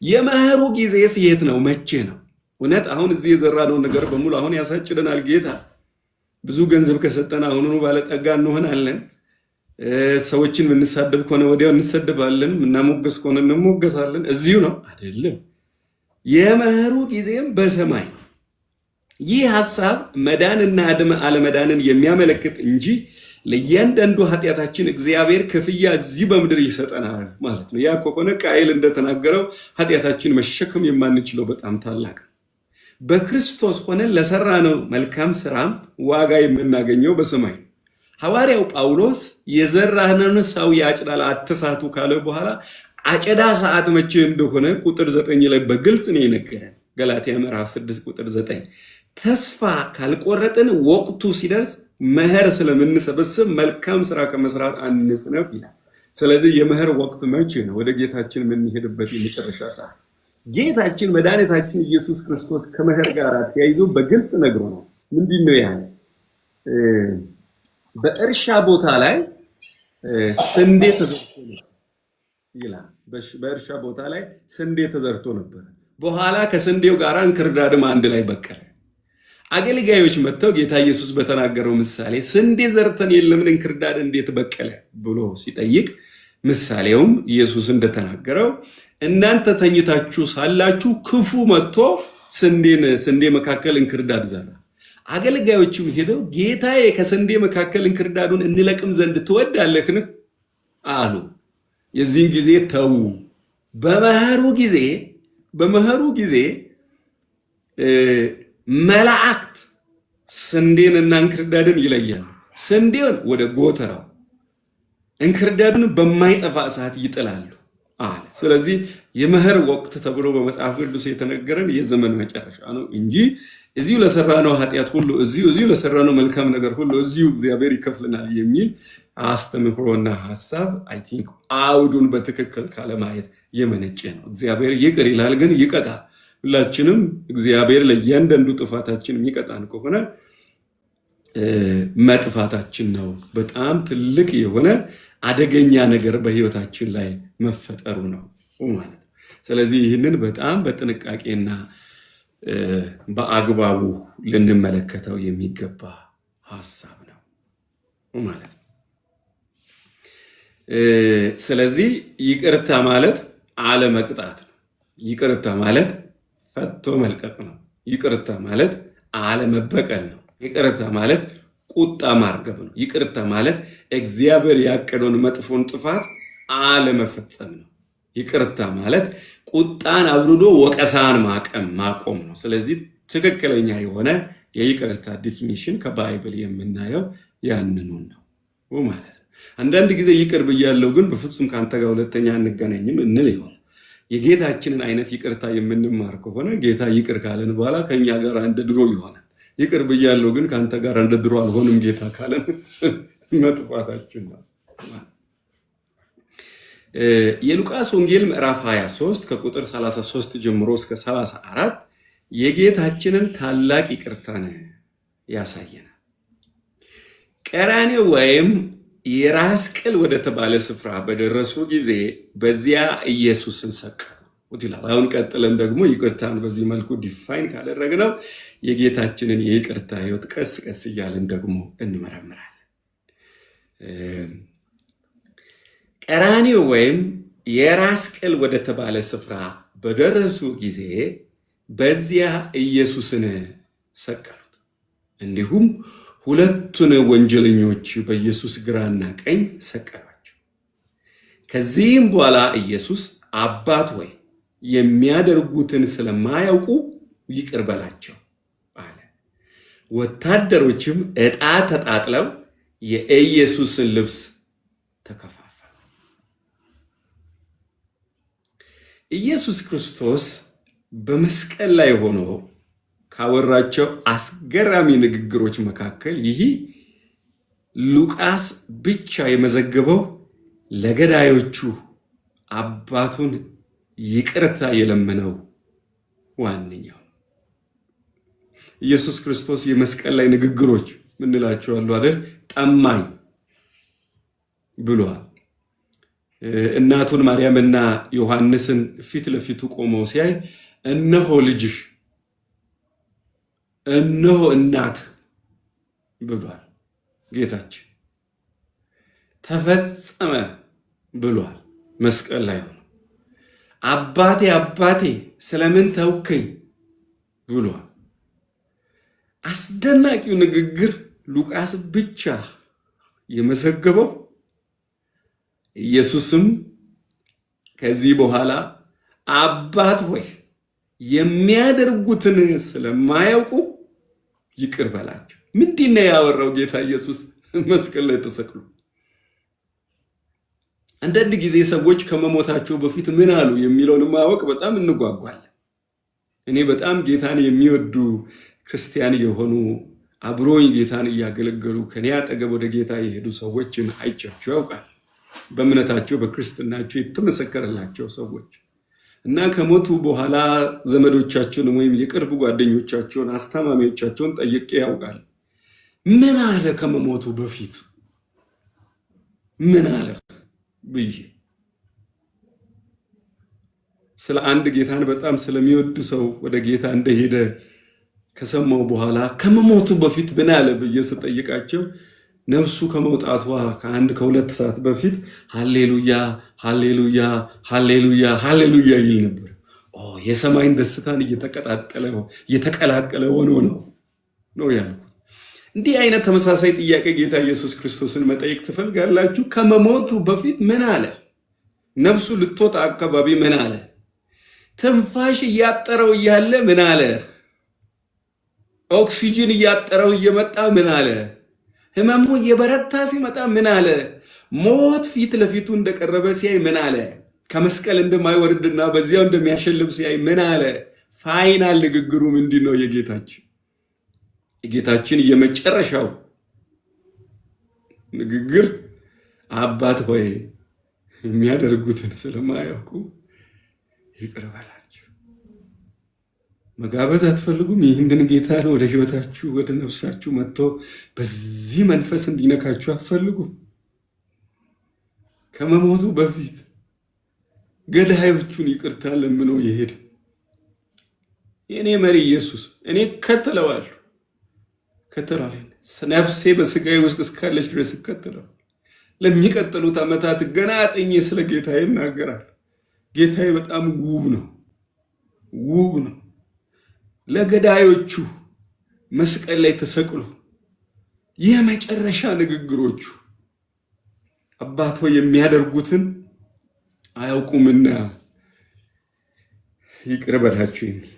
የመኸሩ ጊዜስ የት ነው? መቼ ነው? እውነት አሁን እዚህ የዘራነው ነገር በሙሉ አሁን ያሳጭደናል ጌታ። ብዙ ገንዘብ ከሰጠን አሁኑኑ ባለጠጋ እንሆናለን። ሰዎችን ምንሳደብ ከሆነ ወዲያው እንሰደባለን፣ ምናሞገስ ከሆነ እንሞገሳለን። እዚሁ ነው አይደለም። የመኸሩ ጊዜም በሰማይ። ይህ ሐሳብ መዳንና አለመዳንን የሚያመለክት እንጂ ለእያንዳንዱ ኃጢአታችን እግዚአብሔር ክፍያ እዚህ በምድር ይሰጠናል ማለት ነው። ያ ከሆነ ቃየል እንደተናገረው ኃጢአታችን መሸከም የማንችለው በጣም ታላቅ። በክርስቶስ ሆነን ለሰራነው መልካም ስራ ዋጋ የምናገኘው በሰማይ። ሐዋርያው ጳውሎስ የዘራነውን ሰው ያጭዳል አትሳቱ ካለ በኋላ አጨዳ ሰዓት መቼ እንደሆነ ቁጥር 9 ላይ በግልጽ ነው የነገረን። ገላትያ ምዕራፍ 6 ቁጥር 9 ተስፋ ካልቆረጥን ወቅቱ ሲደርስ መኸር ስለምንሰበስብ መልካም ስራ ከመስራት አንስነፍ ይላል። ስለዚህ የመኸር ወቅት መቼ ነው? ወደ ጌታችን የምንሄድበት የመጨረሻ ሰዓት። ጌታችን መድኃኒታችን ኢየሱስ ክርስቶስ ከመኸር ጋር ተያይዞ በግልጽ ነግሮናል። ምንድነው ያለ? በእርሻ ቦታ ላይ ስንዴ ተዘርቶ ነበር ይላል። በእርሻ ቦታ ላይ ስንዴ ተዘርቶ ነበር። በኋላ ከስንዴው ጋር እንክርዳድም አንድ ላይ በቀለ። አገልጋዮች መጥተው ጌታ ኢየሱስ በተናገረው ምሳሌ ስንዴ ዘርተን የለምን እንክርዳድ እንዴት በቀለ ብሎ ሲጠይቅ ምሳሌውም ኢየሱስ እንደተናገረው እናንተ ተኝታችሁ ሳላችሁ ክፉ መጥቶ ስንዴ መካከል እንክርዳድ ዘራ። አገልጋዮችም ሄደው ጌታዬ ከስንዴ መካከል እንክርዳዱን እንለቅም ዘንድ ትወዳለህን አሉ። የዚህን ጊዜ ተው። በመኸሩ ጊዜ መላእክት ስንዴንና እንክርዳድን ይለያሉ። ስንዴውን ወደ ጎተራው እንክርዳዱን በማይጠፋ እሳት ይጥላሉ አለ። ስለዚህ የመኸር ወቅት ተብሎ በመጽሐፍ ቅዱስ የተነገረን የዘመን መጨረሻ ነው እንጂ እዚሁ ለሰራነው ኃጢአት ሁሉ እዚሁ ለሰራነው መልካም ነገር ሁሉ እዚሁ እግዚአብሔር ይከፍልናል የሚል አስተምህሮና ሐሳብ አይ ቲንክ አውዱን በትክክል ካለማየት የመነጨ ነው። እግዚአብሔር ይቅር ይላል ግን ይቀጣል። ሁላችንም እግዚአብሔር ለእያንዳንዱ ጥፋታችን የሚቀጣን ከሆነ መጥፋታችን ነው። በጣም ትልቅ የሆነ አደገኛ ነገር በህይወታችን ላይ መፈጠሩ ነው ማለት ነው። ስለዚህ ይህንን በጣም በጥንቃቄና በአግባቡ ልንመለከተው የሚገባ ሐሳብ ነው ማለት ነው። ስለዚህ ይቅርታ ማለት አለመቅጣት ነው። ይቅርታ ማለት ፈቶ መልቀቅ ነው። ይቅርታ ማለት አለመበቀል ነው። ይቅርታ ማለት ቁጣ ማርገብ ነው። ይቅርታ ማለት እግዚአብሔር ያቀደውን መጥፎን ጥፋት አለመፈጸም ነው። ይቅርታ ማለት ቁጣን አብርዶ ወቀሳን ማቆም ነው። ስለዚህ ትክክለኛ የሆነ የይቅርታ ዲፊኒሽን ከባይብል የምናየው ያንኑ ነው ማለት ነው። አንዳንድ ጊዜ ይቅር ብያለሁ ግን በፍጹም ካንተ ጋር ሁለተኛ አንገናኝም እንል ይሆናል። የጌታችንን አይነት ይቅርታ የምንማር ከሆነ ጌታ ይቅር ካለን በኋላ ከኛ ጋር እንደ ድሮ ይሆናል። ይቅር ብያለሁ ግን ካንተ ጋር እንደ ድሮ አልሆንም ጌታ ካለን መጥፋታችን ነው። የሉቃስ ወንጌል ምዕራፍ 23 ከቁጥር 33 ጀምሮ እስከ 34 የጌታችንን ታላቅ ይቅርታን ያሳየናል። ቀራንዮ ወይም የራስ ቅል ወደ ተባለ ስፍራ በደረሱ ጊዜ በዚያ ኢየሱስን ሰቀሉት ይላል። አሁን ቀጥለን ደግሞ ይቅርታን በዚህ መልኩ ዲፋይን ካደረግነው የጌታችንን የይቅርታ ሕይወት ቀስ ቀስ እያልን ደግሞ እንመረምራለን። ቀራንዮ ወይም የራስ ቅል ወደ ተባለ ስፍራ በደረሱ ጊዜ በዚያ ኢየሱስን ሰቀሉት። እንዲሁም ሁለቱን ወንጀለኞች በኢየሱስ ግራና ቀኝ ሰቀሏቸው። ከዚህም በኋላ ኢየሱስ አባት ሆይ የሚያደርጉትን ስለማያውቁ ይቅር በላቸው አለ። ወታደሮችም ዕጣ ተጣጥለው የኢየሱስን ልብስ ተከፋፈሉ። ኢየሱስ ክርስቶስ በመስቀል ላይ ሆኖ ካወራቸው አስገራሚ ንግግሮች መካከል ይህ ሉቃስ ብቻ የመዘገበው ለገዳዮቹ አባቱን ይቅርታ የለመነው ዋነኛው። ኢየሱስ ክርስቶስ የመስቀል ላይ ንግግሮች ምንላቸው አሉ አይደል? ጠማኝ ብሏል። እናቱን ማርያምና ዮሐንስን ፊት ለፊቱ ቆመው ሲያይ እነሆ ልጅሽ፣ እነሆ እናት ብሏል። ጌታችን ተፈጸመ ብሏል። መስቀል ላይ ሆኖ አባቴ አባቴ ስለምን ተውከኝ ብሏል። አስደናቂው ንግግር ሉቃስ ብቻ የመዘገበው ኢየሱስም ከዚህ በኋላ አባት ሆይ የሚያደርጉትን ስለማያውቁ ይቅር በላቸው። ምንድነው ያወራው ጌታ ኢየሱስ መስቀል ላይ ተሰቅሎ? አንዳንድ ጊዜ ሰዎች ከመሞታቸው በፊት ምን አሉ የሚለውን ማወቅ በጣም እንጓጓለን። እኔ በጣም ጌታን የሚወዱ ክርስቲያን የሆኑ አብሮኝ ጌታን እያገለገሉ ከኔ አጠገብ ወደ ጌታ የሄዱ ሰዎችን አይቻቸው ያውቃል። በእምነታቸው በክርስትናቸው የተመሰከረላቸው ሰዎች እና ከሞቱ በኋላ ዘመዶቻቸውን ወይም የቅርብ ጓደኞቻቸውን አስተማሚዎቻቸውን ጠይቄ ያውቃል። ምን አለ ከመሞቱ በፊት ምን አለ ብዬ ስለ አንድ ጌታን በጣም ስለሚወድ ሰው ወደ ጌታ እንደሄደ ከሰማው በኋላ ከመሞቱ በፊት ምን አለ ብዬ ስጠይቃቸው ነፍሱ ከመውጣቷ ከአንድ ከሁለት ሰዓት በፊት ሃሌሉያ ሃሌሉያ ሃሌሉያ ሃሌሉያ ይል ነበር። የሰማይን ደስታን እየተቀላቀለ ሆኖ ነው ያልኩት። እንዲህ አይነት ተመሳሳይ ጥያቄ ጌታ ኢየሱስ ክርስቶስን መጠየቅ ትፈልጋላችሁ? ከመሞቱ በፊት ምን አለ? ነፍሱ ልትወጣ አካባቢ ምን አለ? ትንፋሽ እያጠረው እያለ ምን አለ? ኦክሲጅን እያጠረው እየመጣ ምን አለ? ህመሙ እየበረታ ሲመጣ ምን አለ? ሞት ፊት ለፊቱ እንደቀረበ ሲያይ ምን አለ? ከመስቀል እንደማይወርድና በዚያው እንደሚያሸልብ ሲያይ ምን አለ? ፋይናል ንግግሩ ምንድን ነው? የጌታችን የመጨረሻው ንግግር አባት ሆይ የሚያደርጉትን ስለማያውቁ ይቅር በላቸው። መጋበዝ አትፈልጉም? ይህንን ጌታን ወደ ህይወታችሁ ወደ ነፍሳችሁ መጥቶ በዚህ መንፈስ እንዲነካችሁ አትፈልጉም? ከመሞቱ በፊት ገዳዮቹን ይቅርታ ለምኖ ይሄድ የኔ መሪ ኢየሱስ። እኔ ከተለዋለሁ ነፍሴ በስጋዬ ውስጥ እስካለች ድረስ እከተለዋለሁ። ለሚቀጥሉት ዓመታት ገና አጥኜ ስለ ጌታዬ እናገራለሁ። ጌታዬ በጣም ውብ ነው። ለገዳዮቹ መስቀል ላይ ተሰቅሎ የመጨረሻ ንግግሮቹ አባት ሆይ የሚያደርጉትን አያውቁምና ይቅር በላቸው የሚል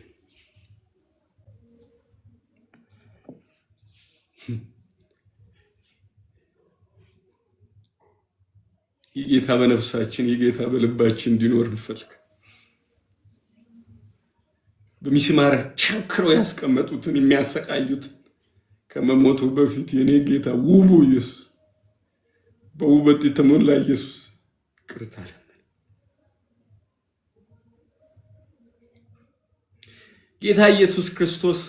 የጌታ በነፍሳችን የጌታ በልባችን እንዲኖር እንፈልግ። በሚስማር ቸንክረው ያስቀመጡትን የሚያሰቃዩትን ከመሞቱ በፊት የኔ ጌታ ውቡ ኢየሱስ በውበት የተሞላ ኢየሱስ ይቅርታ ለምን። ጌታ ኢየሱስ ክርስቶስ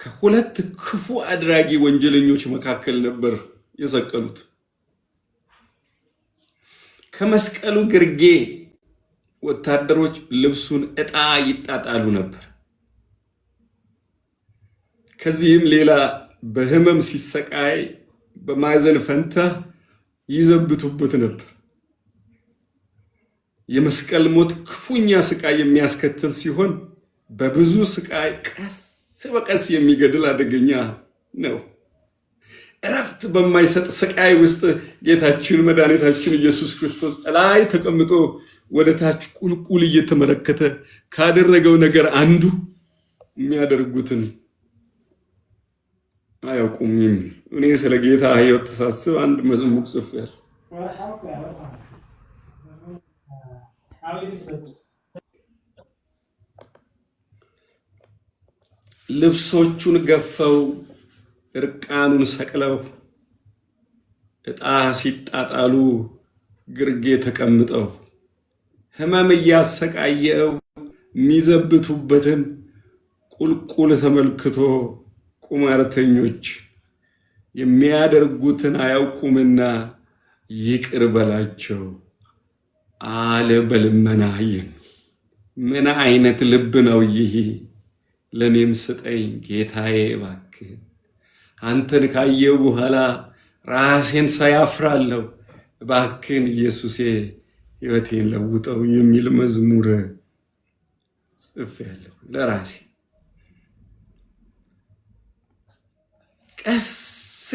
ከሁለት ክፉ አድራጊ ወንጀለኞች መካከል ነበር የሰቀሉት። ከመስቀሉ ግርጌ ወታደሮች ልብሱን ዕጣ ይጣጣሉ ነበር። ከዚህም ሌላ በህመም ሲሰቃይ በማዕዘን ፈንታ ይዘብቱበት ነበር። የመስቀል ሞት ክፉኛ ስቃይ የሚያስከትል ሲሆን በብዙ ስቃይ ቀስ በቀስ የሚገድል አደገኛ ነው። እረፍት በማይሰጥ ስቃይ ውስጥ ጌታችን መድኃኒታችን ኢየሱስ ክርስቶስ ላይ ተቀምጦ ወደ ታች ቁልቁል እየተመለከተ ካደረገው ነገር አንዱ የሚያደርጉትን አያውቁም የሚል። እኔ ስለ ጌታ ሕይወት ተሳስብ አንድ መዝሙር ጽፌያለሁ። ልብሶቹን ገፈው እርቃኑን ሰቅለው ዕጣ ሲጣጣሉ ግርጌ ተቀምጠው ህመም እያሰቃየው የሚዘብቱበትን ቁልቁል ተመልክቶ ቁማርተኞች የሚያደርጉትን አያውቁምና ይቅር በላቸው አለ በልመና የሚል። ምን አይነት ልብ ነው ይህ? ለኔም ስጠኝ ጌታዬ እባክህ፣ አንተን ካየው በኋላ ራሴን ሳያፍራለሁ፣ እባክህን ኢየሱሴ ሕይወቴን ለውጠው የሚል መዝሙር ጽፌያለሁ ለራሴ። ቀስ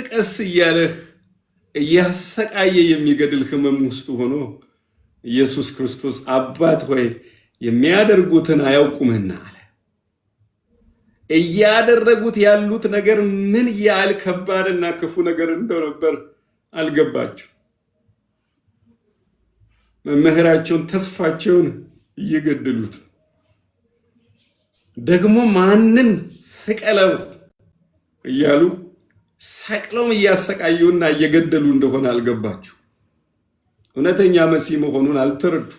ቀስ እያለህ እያሰቃየ የሚገድል ህመም ውስጥ ሆኖ ኢየሱስ ክርስቶስ አባት ሆይ የሚያደርጉትን አያውቁምና አለ። እያደረጉት ያሉት ነገር ምን ያህል ከባድና ክፉ ነገር እንደነበር አልገባቸው። መምህራቸውን ተስፋቸውን እየገደሉት ደግሞ ማንን ስቀለው እያሉ ሰቅለውም እያሰቃዩና እየገደሉ እንደሆነ አልገባቸው። እውነተኛ መሲህ መሆኑን አልተረዱ።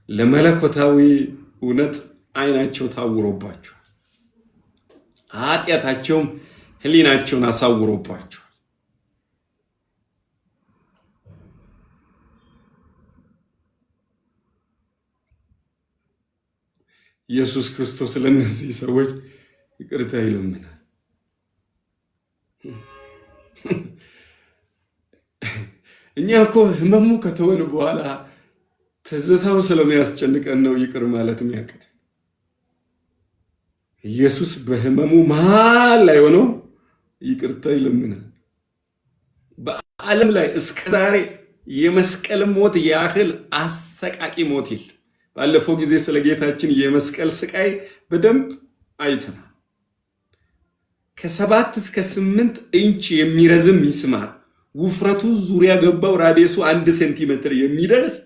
ለመለኮታዊ እውነት አይናቸው ታውሮባቸዋል። ኃጢአታቸውም ህሊናቸውን አሳውሮባቸዋል። ኢየሱስ ክርስቶስ ለእነዚህ ሰዎች ይቅርታ ይለምናል። እኛ እኮ ህመሙ ከተወን በኋላ ትዝታው ስለሚያስጨንቀን ነው ይቅር ማለት የሚያቅት። ኢየሱስ በህመሙ መሃል ላይ ሆኖ ይቅርታ ይለምናል። በዓለም ላይ እስከዛሬ የመስቀል ሞት ያህል አሰቃቂ ሞት የለም። ባለፈው ጊዜ ስለ ጌታችን የመስቀል ስቃይ በደንብ አይተናል። ከ7 እስከ 8 ኢንች የሚረዝም ሚስማር ውፍረቱ ዙሪያ ገባው ራዲየሱ 1 ሴንቲሜትር የሚደርስ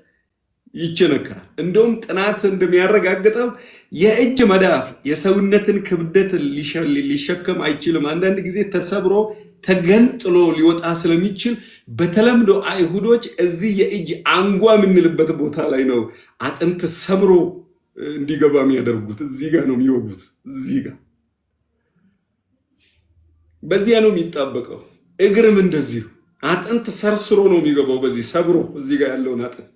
ይቸነከራል። እንደውም ጥናት እንደሚያረጋግጠው የእጅ መዳፍ የሰውነትን ክብደት ሊሸከም አይችልም። አንዳንድ ጊዜ ተሰብሮ ተገንጥሎ ሊወጣ ስለሚችል በተለምዶ አይሁዶች እዚህ የእጅ አንጓ የምንልበት ቦታ ላይ ነው አጥንት ሰብሮ እንዲገባ የሚያደርጉት። እዚህ ጋር ነው የሚወጉት። እዚህ ጋር በዚያ ነው የሚጣበቀው። እግርም እንደዚሁ አጥንት ሰርስሮ ነው የሚገባው። በዚህ ሰብሮ እዚህ ጋር ያለውን አጥንት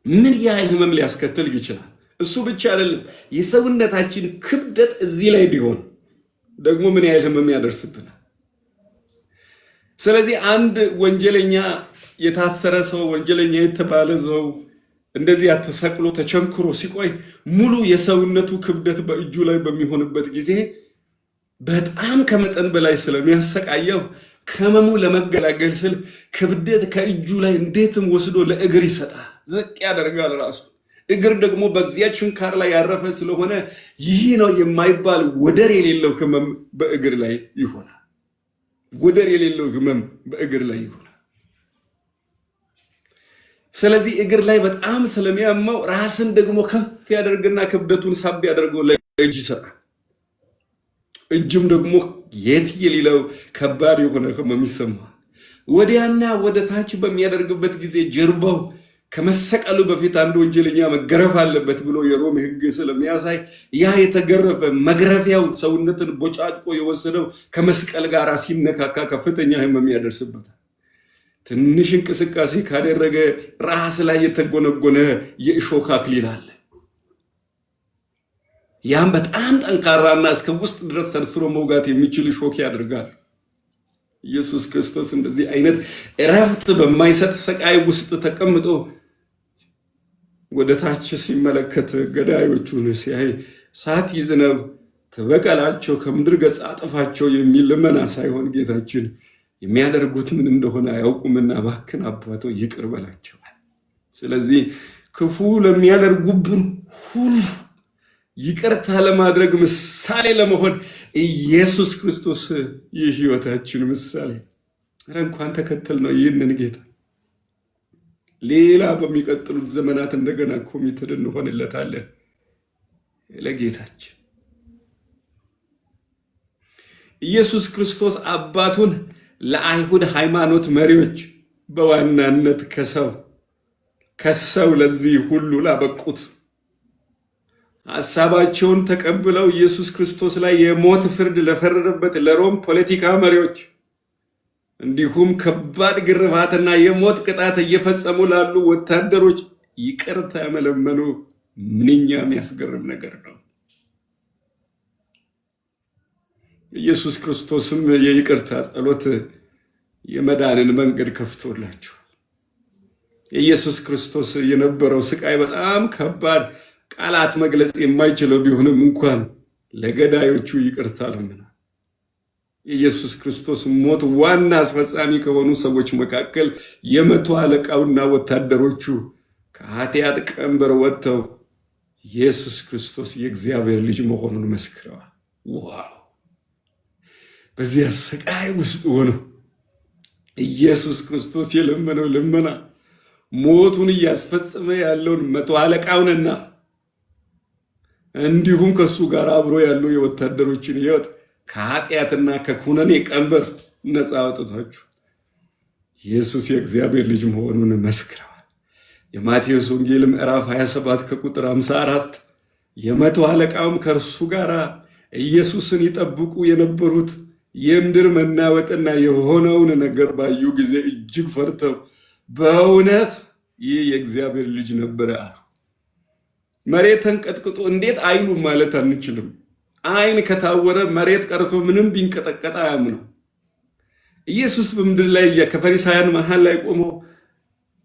ምን ያህል ህመም ሊያስከትል ይችላል? እሱ ብቻ አይደለም፣ የሰውነታችን ክብደት እዚህ ላይ ቢሆን ደግሞ ምን ያህል ህመም ያደርስብናል። ስለዚህ አንድ ወንጀለኛ የታሰረ ሰው፣ ወንጀለኛ የተባለ ሰው እንደዚህ ተሰቅሎ ተቸንክሮ ሲቆይ ሙሉ የሰውነቱ ክብደት በእጁ ላይ በሚሆንበት ጊዜ በጣም ከመጠን በላይ ስለሚያሰቃየው ከህመሙ ለመገላገል ስል ክብደት ከእጁ ላይ እንዴትም ወስዶ ለእግር ይሰጣል፣ ዝቅ ያደርጋል ራሱ። እግር ደግሞ በዚያ ችንካር ላይ ያረፈ ስለሆነ ይህ ነው የማይባል ወደር የሌለው ህመም በእግር ላይ ይሆናል። ወደር የሌለው ህመም በእግር ላይ ይሆናል። ስለዚህ እግር ላይ በጣም ስለሚያማው ራስን ደግሞ ከፍ ያደርግና ክብደቱን ሳብ ያደርገው ለእጅ ይሰጣል። እጅም ደግሞ የት የሌለው ከባድ የሆነ ህመም ይሰማዋል። ወዲያና ወደ ታች በሚያደርግበት ጊዜ ጀርባው ከመሰቀሉ በፊት አንድ ወንጀለኛ መገረፍ አለበት ብሎ የሮም ህግ ስለሚያሳይ ያ የተገረፈ መግረፊያው ሰውነትን ቦጫጭቆ የወሰደው ከመስቀል ጋር ሲነካካ ከፍተኛ ህመም ያደርስበታል። ትንሽ እንቅስቃሴ ካደረገ ራስ ላይ የተጎነጎነ የእሾህ አክሊል አለ። ያም በጣም ጠንካራና እስከ ውስጥ ድረስ ሰርስሮ መውጋት የሚችል እሾህ ያደርጋል። ኢየሱስ ክርስቶስ እንደዚህ አይነት እረፍት በማይሰጥ ስቃይ ውስጥ ተቀምጦ ወደ ታች ሲመለከት ገዳዮቹን ሲያይ ሳት ይዝነብ ተበቀላቸው ከምድር ገጽ አጥፋቸው የሚል ልመና ሳይሆን ጌታችን የሚያደርጉት ምን እንደሆነ አያውቁምና እባክህን አባቶ ይቅር በላቸዋል። ስለዚህ ክፉ ለሚያደርጉብን ሁሉ ይቅርታ ለማድረግ ምሳሌ ለመሆን ኢየሱስ ክርስቶስ የህይወታችን ምሳሌ። እንኳን ተከተል ነው ይህንን ጌታ። ሌላ በሚቀጥሉት ዘመናት እንደገና ኮሚትድ እንሆንለታለን ለጌታችን። ኢየሱስ ክርስቶስ አባቱን ለአይሁድ ሃይማኖት መሪዎች በዋናነት ከሰው ለዚህ ሁሉ ላበቁት ሐሳባቸውን ተቀብለው ኢየሱስ ክርስቶስ ላይ የሞት ፍርድ ለፈረደበት ለሮም ፖለቲካ መሪዎች እንዲሁም ከባድ ግርፋትና የሞት ቅጣት እየፈጸሙ ላሉ ወታደሮች ይቅርታ መለመኑ ምንኛ የሚያስገርም ነገር ነው። ኢየሱስ ክርስቶስም የይቅርታ ጸሎት የመዳንን መንገድ ከፍቶላቸዋል። የኢየሱስ ክርስቶስ የነበረው ስቃይ በጣም ከባድ ቃላት መግለጽ የማይችለው ቢሆንም እንኳን ለገዳዮቹ ይቅርታ ለምኗል። የኢየሱስ ክርስቶስ ሞት ዋና አስፈጻሚ ከሆኑ ሰዎች መካከል የመቶ አለቃውና ወታደሮቹ ከኃጢአት ቀንበር ወጥተው ኢየሱስ ክርስቶስ የእግዚአብሔር ልጅ መሆኑን መስክረዋል። ዋው! በዚያ ስቃይ ውስጥ ሆነው ኢየሱስ ክርስቶስ የለመነው ልመና ሞቱን እያስፈጸመ ያለውን መቶ አለቃውንና እንዲሁም ከሱ ጋር አብሮ ያሉ የወታደሮችን ሕይወት ከኃጢአትና ከኩነኔ ቀንበር ነፃ አውጥቷቸው ኢየሱስ የእግዚአብሔር ልጅ መሆኑን መስክረዋል። የማቴዎስ ወንጌል ምዕራፍ 27 ከቁጥር 54 የመቶ አለቃውም ከእርሱ ጋር ኢየሱስን ይጠብቁ የነበሩት የምድር መናወጥና የሆነውን ነገር ባዩ ጊዜ እጅግ ፈርተው በእውነት ይህ የእግዚአብሔር ልጅ ነበረ አሉ። መሬት ተንቀጥቅጦ እንዴት አይሉ ማለት አንችልም። አይን ከታወረ መሬት ቀርቶ ምንም ቢንቀጠቀጥ አያምነው። ኢየሱስ በምድር ላይ ከፈሪሳውያን መሃል ላይ ቆሞ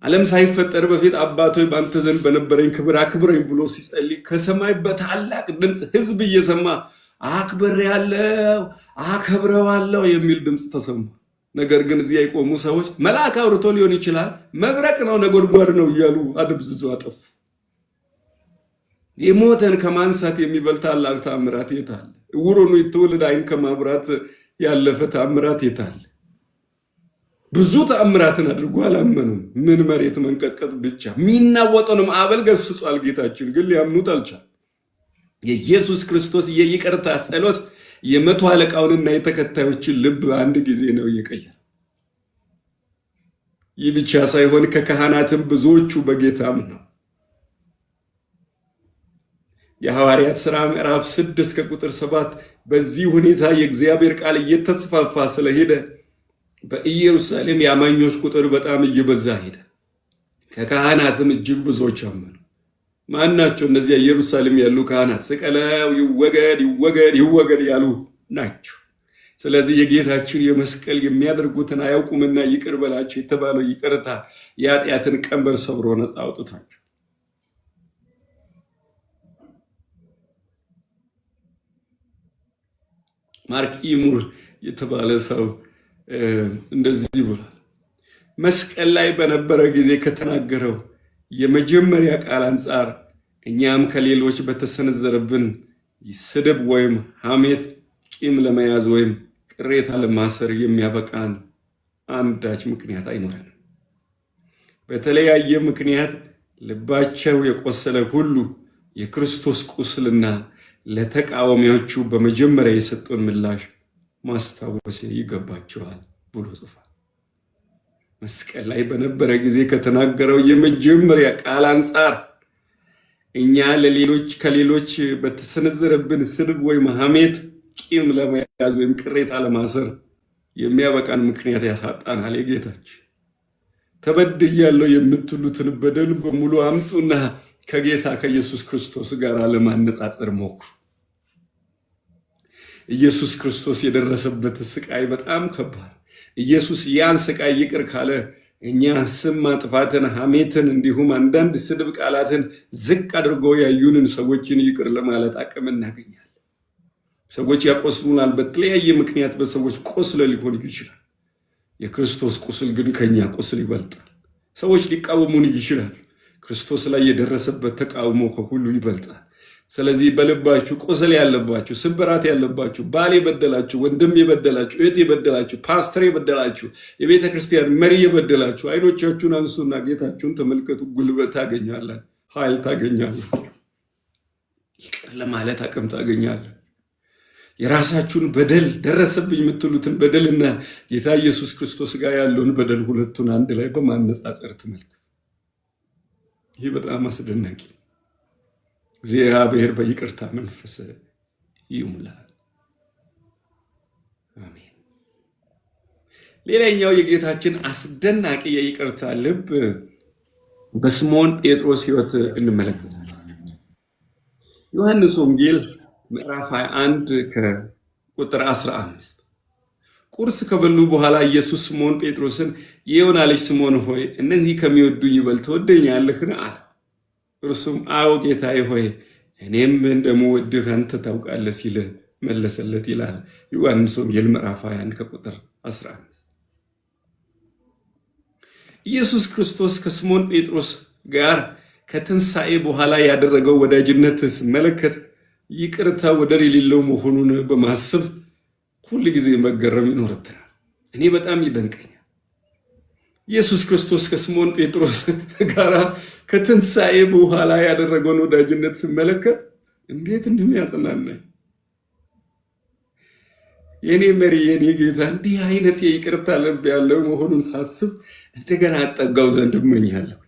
ዓለም ሳይፈጠር በፊት አባቶይ በአንተ ዘንድ በነበረኝ ክብር አክብረኝ ብሎ ሲጸልይ ከሰማይ በታላቅ ድምፅ ሕዝብ እየሰማ አከብረዋለሁ የሚል ድምፅ ተሰማ። ነገር ግን እዚያ የቆሙ ሰዎች መልአክ አውርቶ ሊሆን ይችላል፣ መብረቅ ነው፣ ነጎድጓድ ነው እያሉ አደብዝዞ አጠፉ። የሞተን ከማንሳት የሚበልጥ ታላቅ ተአምራት የት አለ? ዕውር ሆኖ የተወለደ ዓይን ከማብራት ያለፈ ተአምራት የት አለ? ብዙ ተአምራትን አድርጎ አላመኑም። ምን መሬት መንቀጥቀጥ ብቻ የሚናወጠውን ማዕበል ገስጿል። ጌታችን ግን ሊያምኑት አልቻሉም። የኢየሱስ ክርስቶስ የይቅርታ ጸሎት የመቶ አለቃውንና የተከታዮችን ልብ አንድ ጊዜ ነው የቀየረው። ይህ ብቻ ሳይሆን ከካህናትም ብዙዎቹ በጌታም ነው። የሐዋርያት ሥራ ምዕራፍ 6 ከቁጥር 7 በዚህ ሁኔታ የእግዚአብሔር ቃል እየተስፋፋ ስለሄደ በኢየሩሳሌም የአማኞች ቁጥር በጣም እየበዛ ሄደ። ከካህናትም እጅግ ብዙዎች አመኑ። ማናቸው? እነዚያ ኢየሩሳሌም ያሉ ካህናት ስቀለው ይወገድ ያሉ ናቸው። ስለዚህ የጌታችን የመስቀል የሚያደርጉትን አያውቁምና ይቅር በላቸው የተባለው ይቅርታ የኃጢአትን ቀንበር ሰብሮ ነፃ አውጥቷቸው ማርክ ኢሙር የተባለ ሰው እንደዚህ ብሏል። መስቀል ላይ በነበረ ጊዜ ከተናገረው የመጀመሪያ ቃል አንጻር እኛም ከሌሎች በተሰነዘረብን ስድብ ወይም ሐሜት ቂም ለመያዝ ወይም ቅሬታ ለማሰር የሚያበቃን አንዳች ምክንያት አይኖረንም። በተለያየ ምክንያት ልባቸው የቆሰለ ሁሉ የክርስቶስ ቁስልና ለተቃዋሚዎቹ በመጀመሪያ የሰጡን ምላሽ ማስታወስ ይገባቸዋል ብሎ ጽፏል። መስቀል ላይ በነበረ ጊዜ ከተናገረው የመጀመሪያ ቃል አንጻር እኛ ከሌሎች በተሰነዘረብን ስድብ ወይም ሐሜት ቂም ለመያዝ ወይም ቅሬታ ለማሰር የሚያበቃን ምክንያት ያሳጣናል። የጌታችን ተበድያለሁ የምትሉትን በደል በሙሉ አምጡና ከጌታ ከኢየሱስ ክርስቶስ ጋር ለማነጻጸር ሞክሩ። ኢየሱስ ክርስቶስ የደረሰበት ስቃይ በጣም ከባድ። ኢየሱስ ያን ስቃይ ይቅር ካለ እኛ ስም ማጥፋትን፣ ሐሜትን እንዲሁም አንዳንድ ስድብ ቃላትን ዝቅ አድርጎ ያዩንን ሰዎችን ይቅር ለማለት አቅም እናገኛለን። ሰዎች ያቆስሉናል። በተለያየ ምክንያት በሰዎች ቁስል ሊሆን ይችላል። የክርስቶስ ቁስል ግን ከኛ ቁስል ይበልጣል። ሰዎች ሊቃወሙን ይችላል። ክርስቶስ ላይ የደረሰበት ተቃውሞ ከሁሉ ይበልጣል። ስለዚህ በልባችሁ ቁስል ያለባችሁ፣ ስብራት ያለባችሁ፣ ባል የበደላችሁ፣ ወንድም የበደላችሁ፣ እህት የበደላችሁ፣ ፓስተር የበደላችሁ፣ የቤተ ክርስቲያን መሪ የበደላችሁ አይኖቻችሁን አንሱና ጌታችሁን ተመልከቱ። ጉልበት ታገኛላችሁ፣ ኃይል ታገኛላችሁ፣ ይቅር ለማለት አቅም ታገኛላችሁ። የራሳችሁን በደል ደረሰብኝ የምትሉትን በደልና ጌታ ኢየሱስ ክርስቶስ ጋር ያለውን በደል ሁለቱን አንድ ላይ በማነጻጸር ተመልከቱ። ይህ በጣም አስደናቂ ነው። እግዚአብሔር በይቅርታ መንፈስ ይሙላል። አሜን። ሌላኛው የጌታችን አስደናቂ የይቅርታ ልብ በስምዖን ጴጥሮስ ሕይወት እንመለከታለን። ዮሐንስ ወንጌል ምዕራፍ 21 ከቁጥር 15 ቁርስ ከበሉ በኋላ ኢየሱስ ስምዖን ጴጥሮስን የዮና ልጅ ስምዖን ሆይ እነዚህ ከሚወዱኝ ይበልጥ ትወደኛለህን? አለ። እርሱም አዎ ጌታዬ ሆይ እኔም እንደምወድህ አንተ ታውቃለህ ሲል መለሰለት ይላል ዮሐንስ ወንጌል ምዕራፍ 21 ከቁጥር 15። ኢየሱስ ክርስቶስ ከስምዖን ጴጥሮስ ጋር ከትንሣኤ በኋላ ያደረገው ወዳጅነት ስመለከት ይቅርታ ወደር የሌለው መሆኑን በማሰብ ሁል ጊዜ መገረም ይኖርብናል። እኔ በጣም ይደንቀኛል። ኢየሱስ ክርስቶስ ከስምዖን ጴጥሮስ ጋር ከትንሣኤ በኋላ ያደረገውን ወዳጅነት ስመለከት እንዴት እንደሚያጽናናኝ። የኔ መሪ የኔ ጌታ እንዲህ አይነት የይቅርታ ልብ ያለው መሆኑን ሳስብ እንደገና አጠጋው ዘንድ እመኛለሁ።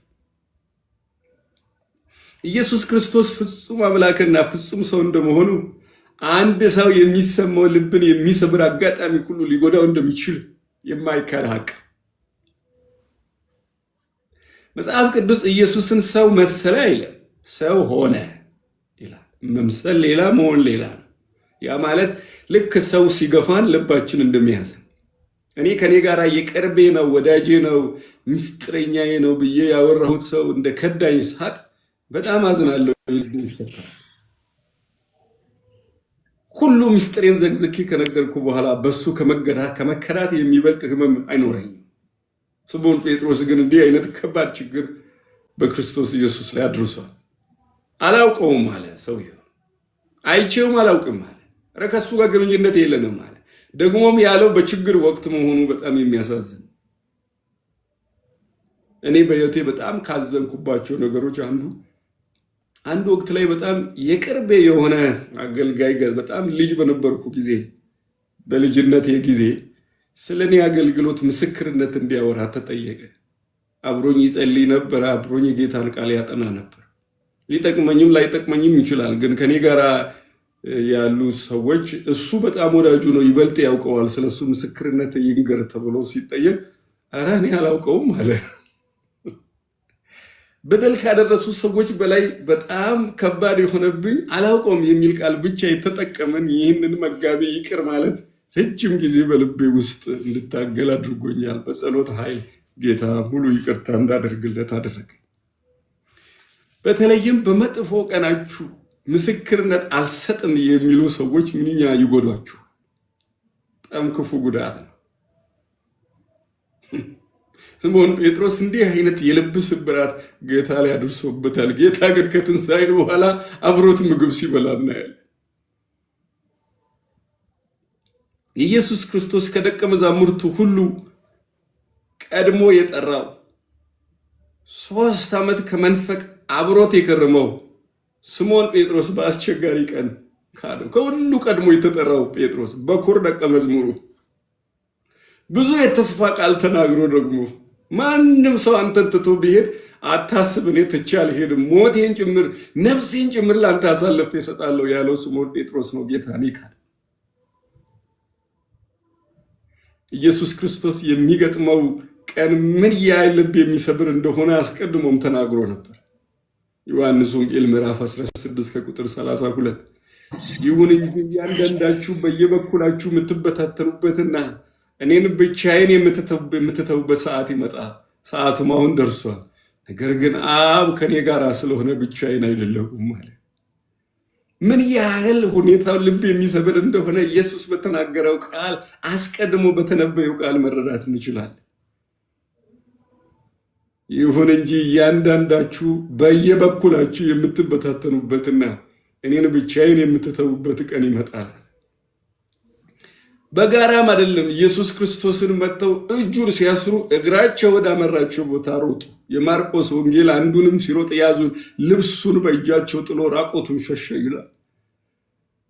ኢየሱስ ክርስቶስ ፍጹም አምላክና ፍጹም ሰው እንደመሆኑ አንድ ሰው የሚሰማው ልብን የሚሰብር አጋጣሚ ሁሉ ሊጎዳው እንደሚችል የማይካድ ሀቅ። መጽሐፍ ቅዱስ ኢየሱስን ሰው መሰለ አይልም፣ ሰው ሆነ ይላል። መምሰል ሌላ መሆን ሌላ ነው። ያ ማለት ልክ ሰው ሲገፋን ልባችን እንደሚያዘን እኔ ከኔ ጋር የቅርቤ ነው ወዳጄ ነው ምስጢረኛዬ ነው ብዬ ያወራሁት ሰው እንደ ከዳኝ ሳቅ በጣም አዝናለሁ። ይስተካከል ሁሉ ምስጢሬን ዘግዝኬ ከነገርኩ በኋላ በሱ ከመከራት የሚበልጥ ህመም አይኖረኝም። ስምዖን ጴጥሮስ ግን እንዲህ አይነት ከባድ ችግር በክርስቶስ ኢየሱስ ላይ አድርሷል። አላውቀውም አለ ሰውየው። አይቼውም አላውቅም አለ። ኧረ ከሱ ጋር ግንኙነት የለንም አለ። ደግሞም ያለው በችግር ወቅት መሆኑ በጣም የሚያሳዝን። እኔ በህይወቴ በጣም ካዘንኩባቸው ነገሮች አንድ ወቅት ላይ በጣም የቅርቤ የሆነ አገልጋይ በጣም ልጅ በነበርኩ ጊዜ በልጅነቴ ጊዜ ስለኔ አገልግሎት ምስክርነት እንዲያወራ ተጠየቀ። አብሮኝ ይጸልይ ነበር። አብሮኝ የጌታን ቃል ያጠና ነበር። ሊጠቅመኝም ላይጠቅመኝም ይችላል። ግን ከኔ ጋር ያሉ ሰዎች እሱ በጣም ወዳጁ ነው፣ ይበልጥ ያውቀዋል፣ ስለሱ ምስክርነት ይንገር ተብሎ ሲጠየቅ ኧረ እኔ አላውቀውም አለ። በደል ካደረሱ ሰዎች በላይ በጣም ከባድ የሆነብኝ አላውቀውም የሚል ቃል ብቻ የተጠቀመን ይህንን መጋቢ ይቅር ማለት ረጅም ጊዜ በልቤ ውስጥ እንድታገል አድርጎኛል። በጸሎት ኃይል ጌታ ሙሉ ይቅርታ እንዳደርግለት አደረገ። በተለይም በመጥፎ ቀናችሁ ምስክርነት አልሰጥም የሚሉ ሰዎች ምንኛ ይጎዷችሁ። በጣም ክፉ ጉዳት ነው። ስምዖን ጴጥሮስ እንዲህ አይነት የልብ ስብራት ጌታ ላይ አድርሶበታል። ጌታ ግን ከትንሣኤ በኋላ አብሮት ምግብ ሲበላ እናያለን። ኢየሱስ ክርስቶስ ከደቀ መዛሙርቱ ሁሉ ቀድሞ የጠራው 3 ዓመት ከመንፈቅ አብሮት የከረመው ስምዖን ጴጥሮስ በአስቸጋሪ ቀን ካደው። ከሁሉ ቀድሞ የተጠራው ጴጥሮስ በኩር ደቀ መዝሙሩ ብዙ የተስፋ ቃል ተናግሮ ደግሞ ማንም ሰው አንተን ትቶ ቢሄድ አታስብ፣ እኔ ትቼ አልሄድም፣ ሞቴን ጭምር ነፍሴን ጭምር ላንተ አሳልፌ እሰጣለሁ ያለው ስምዖን ጴጥሮስ ነው ጌታን ይካደ። ኢየሱስ ክርስቶስ የሚገጥመው ቀን ምን ያህል ልብ የሚሰብር እንደሆነ አስቀድሞም ተናግሮ ነበር። ዮሐንስ ወንጌል ምዕራፍ 16 ከቁጥር 32 ይሁን እንጂ እያንዳንዳችሁ በየበኩላችሁ የምትበታተኑበትና እኔን ብቻዬን የምትተውበት ሰዓት ይመጣል፣ ሰዓቱም አሁን ደርሷል። ነገር ግን አብ ከኔ ጋር ስለሆነ ብቻዬን አይደለሁም ማለት ምን ያህል ሁኔታው ልብ የሚሰብር እንደሆነ ኢየሱስ በተናገረው ቃል አስቀድሞ በተነበየው ቃል መረዳት እንችላለን። ይሁን እንጂ እያንዳንዳችሁ በየበኩላችሁ የምትበታተኑበትና እኔን ብቻዬን የምትተውበት ቀን ይመጣል። በጋራም አይደለም። ኢየሱስ ክርስቶስን መጥተው እጁን ሲያስሩ እግራቸው ወደ አመራቸው ቦታ ሮጡ። የማርቆስ ወንጌል አንዱንም ሲሮጥ ያዙን፣ ልብሱን በእጃቸው ጥሎ ራቆቱን ሸሸ ይላል።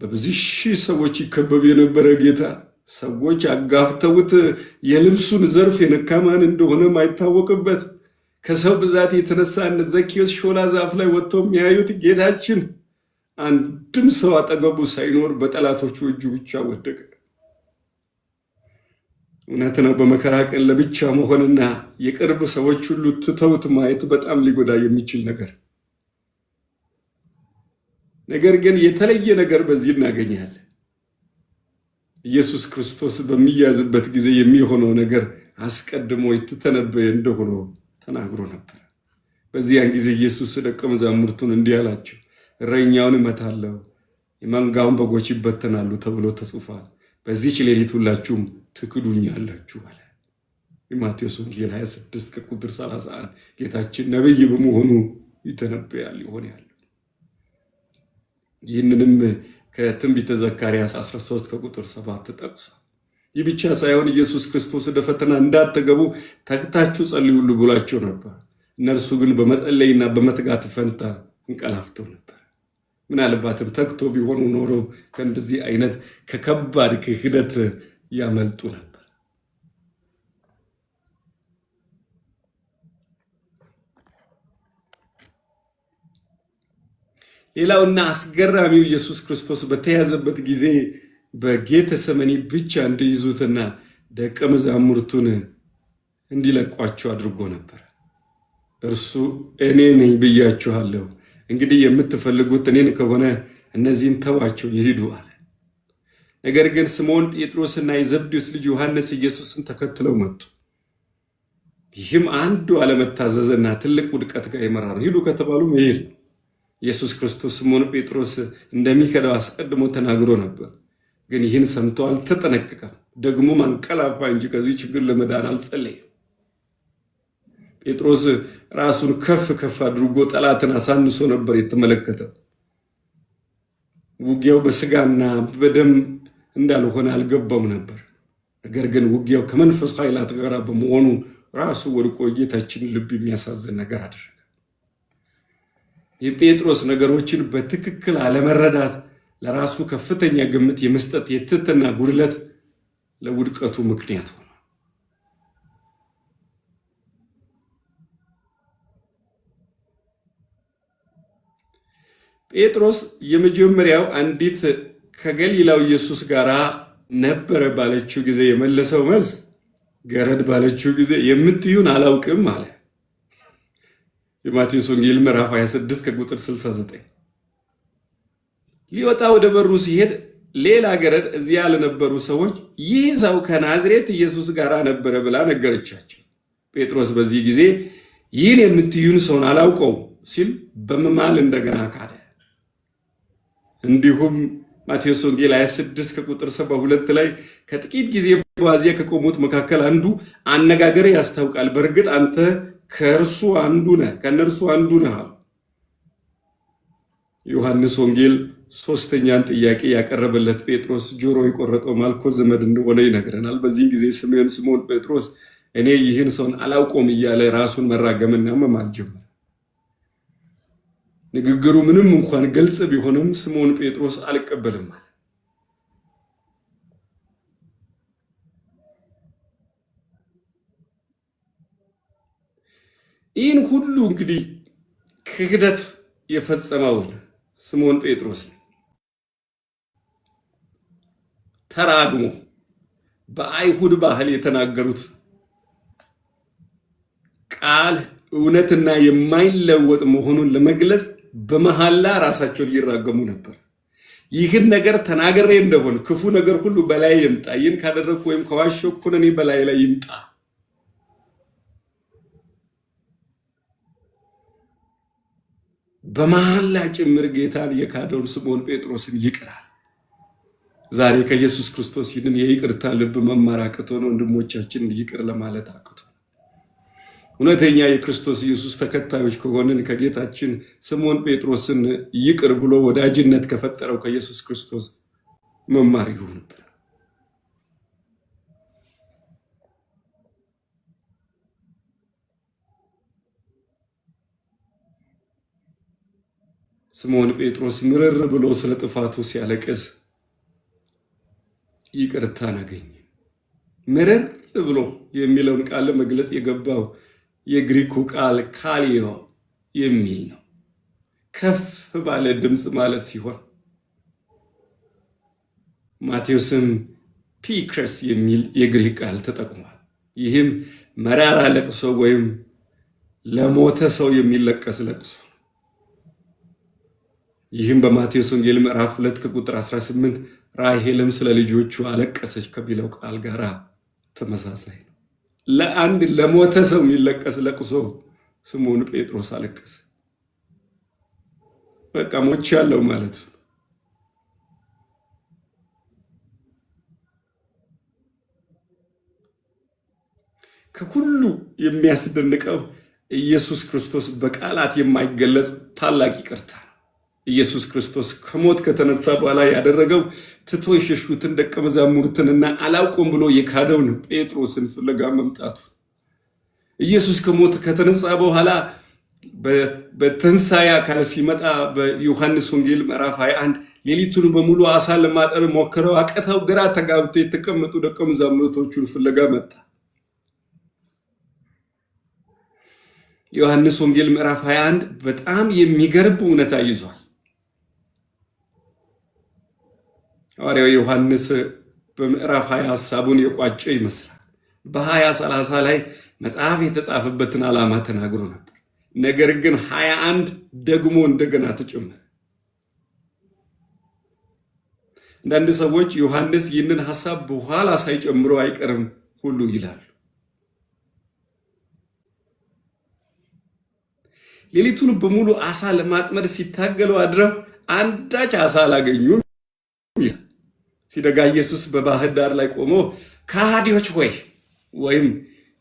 በብዙ ሺህ ሰዎች ይከበብ የነበረ ጌታ ሰዎች አጋፍተውት የልብሱን ዘርፍ የነካማን እንደሆነ ማይታወቅበት ከሰው ብዛት የተነሳ እነ ዘኬዎስ ሾላ ዛፍ ላይ ወጥተው የሚያዩት ጌታችን አንድም ሰው አጠገቡ ሳይኖር በጠላቶቹ እጁ ብቻ ወደቀ። እውነት ነው። በመከራ ቀን ለብቻ መሆንና የቅርብ ሰዎች ሁሉ ትተውት ማየት በጣም ሊጎዳ የሚችል ነገር። ነገር ግን የተለየ ነገር በዚህ እናገኛለን። ኢየሱስ ክርስቶስ በሚያዝበት ጊዜ የሚሆነው ነገር አስቀድሞ የተተነበየ እንደሆነ ተናግሮ ነበር። በዚያን ጊዜ ኢየሱስ ደቀ መዛሙርቱን እንዲህ አላቸው፣ እረኛውን እመታለሁ፣ የመንጋውን በጎች ይበተናሉ ተብሎ ተጽፏል። በዚህች ሌሊት ሁላችሁም ትክዱኛላችሁ አለ። የማቴዎስ ወንጌል 26 ከቁጥር 31 ጌታችን ነብይ በመሆኑ ይተነበያል ይሆን ያለው። ይህንንም ከትንቢተ ዘካርያስ 13 ከቁጥር 7 ጠቅሷል። ይህ ብቻ ሳይሆን ኢየሱስ ክርስቶስ ወደ ፈተና እንዳትገቡ ተግታችሁ ጸልዩ ሁሉ ብሏቸው ነበር። እነርሱ ግን በመጸለይና በመትጋት ፈንታ እንቀላፍተው ነበር። ምናልባትም ተግቶ ቢሆኑ ኖሮ ከእንደዚህ አይነት ከከባድ ክህደት ያመልጡ ነበር። ሌላውና አስገራሚው ኢየሱስ ክርስቶስ በተያዘበት ጊዜ በጌተሰመኒ ብቻ እንዲይዙትና ደቀ መዛሙርቱን እንዲለቋቸው አድርጎ ነበር። እርሱ እኔ ነኝ ብያችኋለሁ፣ እንግዲህ የምትፈልጉት እኔን ከሆነ እነዚህን ተዋቸው ይሂዱ አለ። ነገር ግን ስምዖን ጴጥሮስና የዘብዴዎስ ልጅ ዮሐንስ ኢየሱስን ተከትለው መጡ። ይህም አንዱ አለመታዘዝና ትልቅ ውድቀት ጋር የመራ ነው። ሂዱ ከተባሉ መሄድ ነው። ኢየሱስ ክርስቶስ ስምዖን ጴጥሮስ እንደሚከዳው አስቀድሞ ተናግሮ ነበር። ግን ይህን ሰምቶ አልተጠነቀቀም። ደግሞ አንቀላፋ እንጂ ከዚህ ችግር ለመዳን አልጸለየም። ጴጥሮስ ራሱን ከፍ ከፍ አድርጎ ጠላትን አሳንሶ ነበር የተመለከተው። ውጊያው በስጋና በደም እንዳልሆነ አልገባም ነበር። ነገር ግን ውጊያው ከመንፈስ ኃይላት ጋር በመሆኑ ራሱ ወድቆ ጌታችንን ልብ የሚያሳዝን ነገር አደረገ። የጴጥሮስ ነገሮችን በትክክል አለመረዳት፣ ለራሱ ከፍተኛ ግምት የመስጠት የትህትና ጉድለት ለውድቀቱ ምክንያት ሆነ። ጴጥሮስ የመጀመሪያው አንዲት ከገሊላው ኢየሱስ ጋር ነበረ ባለችው ጊዜ የመለሰው መልስ ገረድ ባለችው ጊዜ የምትዩን አላውቅም አለ። የማቴዎስ ወንጌል ምዕራፍ 26 ከቁጥር 69። ሊወጣ ወደ በሩ ሲሄድ ሌላ ገረድ እዚያ ለነበሩ ሰዎች ይህ ሰው ከናዝሬት ኢየሱስ ጋር ነበረ ብላ ነገረቻቸው። ጴጥሮስ በዚህ ጊዜ ይህን የምትዩን ሰውን አላውቀው ሲል በመማል እንደገና ካደ። እንዲሁም ማቴዎስ ወንጌል 26 ከቁጥር 72 ላይ ከጥቂት ጊዜ በዚያ ከቆሙት መካከል አንዱ አነጋገር ያስታውቃል፣ በእርግጥ አንተ ከእርሱ አንዱ ነህ፣ ከነርሱ አንዱ ነህ። ዮሐንስ ወንጌል ሶስተኛን ጥያቄ ያቀረበለት ጴጥሮስ ጆሮ የቆረጠው ማልኮስ ዘመድ እንደሆነ ይነግረናል። በዚህ ጊዜ ስምዖን ጴጥሮስ እኔ ይህን ሰውን አላውቀውም እያለ ራሱን መራገምና መማል ጀመረ። ንግግሩ ምንም እንኳን ግልጽ ቢሆንም ስምዖን ጴጥሮስ አልቀበልም አለ። ይህን ሁሉ እንግዲህ ክህደት የፈጸመው ስምዖን ጴጥሮስ ተራግሞ በአይሁድ ባህል የተናገሩት ቃል እውነትና የማይለወጥ መሆኑን ለመግለጽ በመሐላ ራሳቸውን ይራገሙ ነበር። ይህን ነገር ተናገሬ እንደሆን ክፉ ነገር ሁሉ በላይ ይምጣ፣ ይህን ካደረኩ ወይም ከዋሸሁ ኩነኔ በላይ ላይ ይምጣ፣ በመሐላ ጭምር ጌታን የካደውን ስምዖን ጴጥሮስን ይቅራል። ዛሬ ከኢየሱስ ክርስቶስ ይህንን የይቅርታ ልብ መማር አቅቶን ወንድሞቻችን ይቅር ለማለት አቅቶ እውነተኛ የክርስቶስ ኢየሱስ ተከታዮች ከሆንን ከጌታችን ስምዖን ጴጥሮስን ይቅር ብሎ ወዳጅነት ከፈጠረው ከኢየሱስ ክርስቶስ መማር ይሁንብን። ስምዖን ጴጥሮስ ምርር ብሎ ስለ ጥፋቱ ሲያለቅስ ይቅርታን አገኘ። ምርር ብሎ የሚለውን ቃል ለመግለጽ የገባው የግሪኩ ቃል ካሊዮ የሚል ነው። ከፍ ባለ ድምፅ ማለት ሲሆን ማቴዎስም ፒክረስ የሚል የግሪክ ቃል ተጠቅሟል። ይህም መራራ ለቅሶ ወይም ለሞተ ሰው የሚለቀስ ለቅሶ። ይህም በማቴዎስ ወንጌል ምዕራፍ 2 ከቁጥር 18 ራሔልም ስለ ልጆቹ አለቀሰች ከሚለው ቃል ጋር ተመሳሳይ ነው። ለአንድ ለሞተ ሰው የሚለቀስ ለቅሶ ስምዖን ጴጥሮስ አለቀሰ። በቃ ሞቻለሁ ማለት ነው። ከሁሉ የሚያስደንቀው ኢየሱስ ክርስቶስ በቃላት የማይገለጽ ታላቅ ይቅርታ ነው። ኢየሱስ ክርስቶስ ከሞት ከተነሳ በኋላ ያደረገው ትቶ የሸሹትን ደቀ መዛሙርትንና አላውቅም ብሎ የካደውን ጴጥሮስን ፍለጋ መምጣቱ። ኢየሱስ ከሞት ከተነሳ በኋላ በትንሣኤ አካል ሲመጣ በዮሐንስ ወንጌል ምዕራፍ 21 ሌሊቱን በሙሉ አሳ ለማጠር ሞክረው አቅተው ግራ ተጋብተው የተቀመጡ ደቀ መዛሙርቶቹን ፍለጋ መጣ። ዮሐንስ ወንጌል ምዕራፍ 21 በጣም የሚገርም እውነታ ይዟል። ሐዋርያው ዮሐንስ በምዕራፍ 20 ሐሳቡን የቋጨ ይመስላል። በ20:30 ላይ መጽሐፍ የተጻፈበትን ዓላማ ተናግሮ ነበር። ነገር ግን 21 ደግሞ እንደገና ተጨመረ። አንዳንድ ሰዎች ዮሐንስ ይህንን ሐሳብ በኋላ ሳይጨምሮ አይቀርም ሁሉ ይላሉ። ሌሊቱን በሙሉ አሳ ለማጥመድ ሲታገሉ አድረው አንዳች አሳ አላገኙም። ሲነጋ ኢየሱስ በባህር ዳር ላይ ቆሞ ከሃዲዎች ሆይ ወይም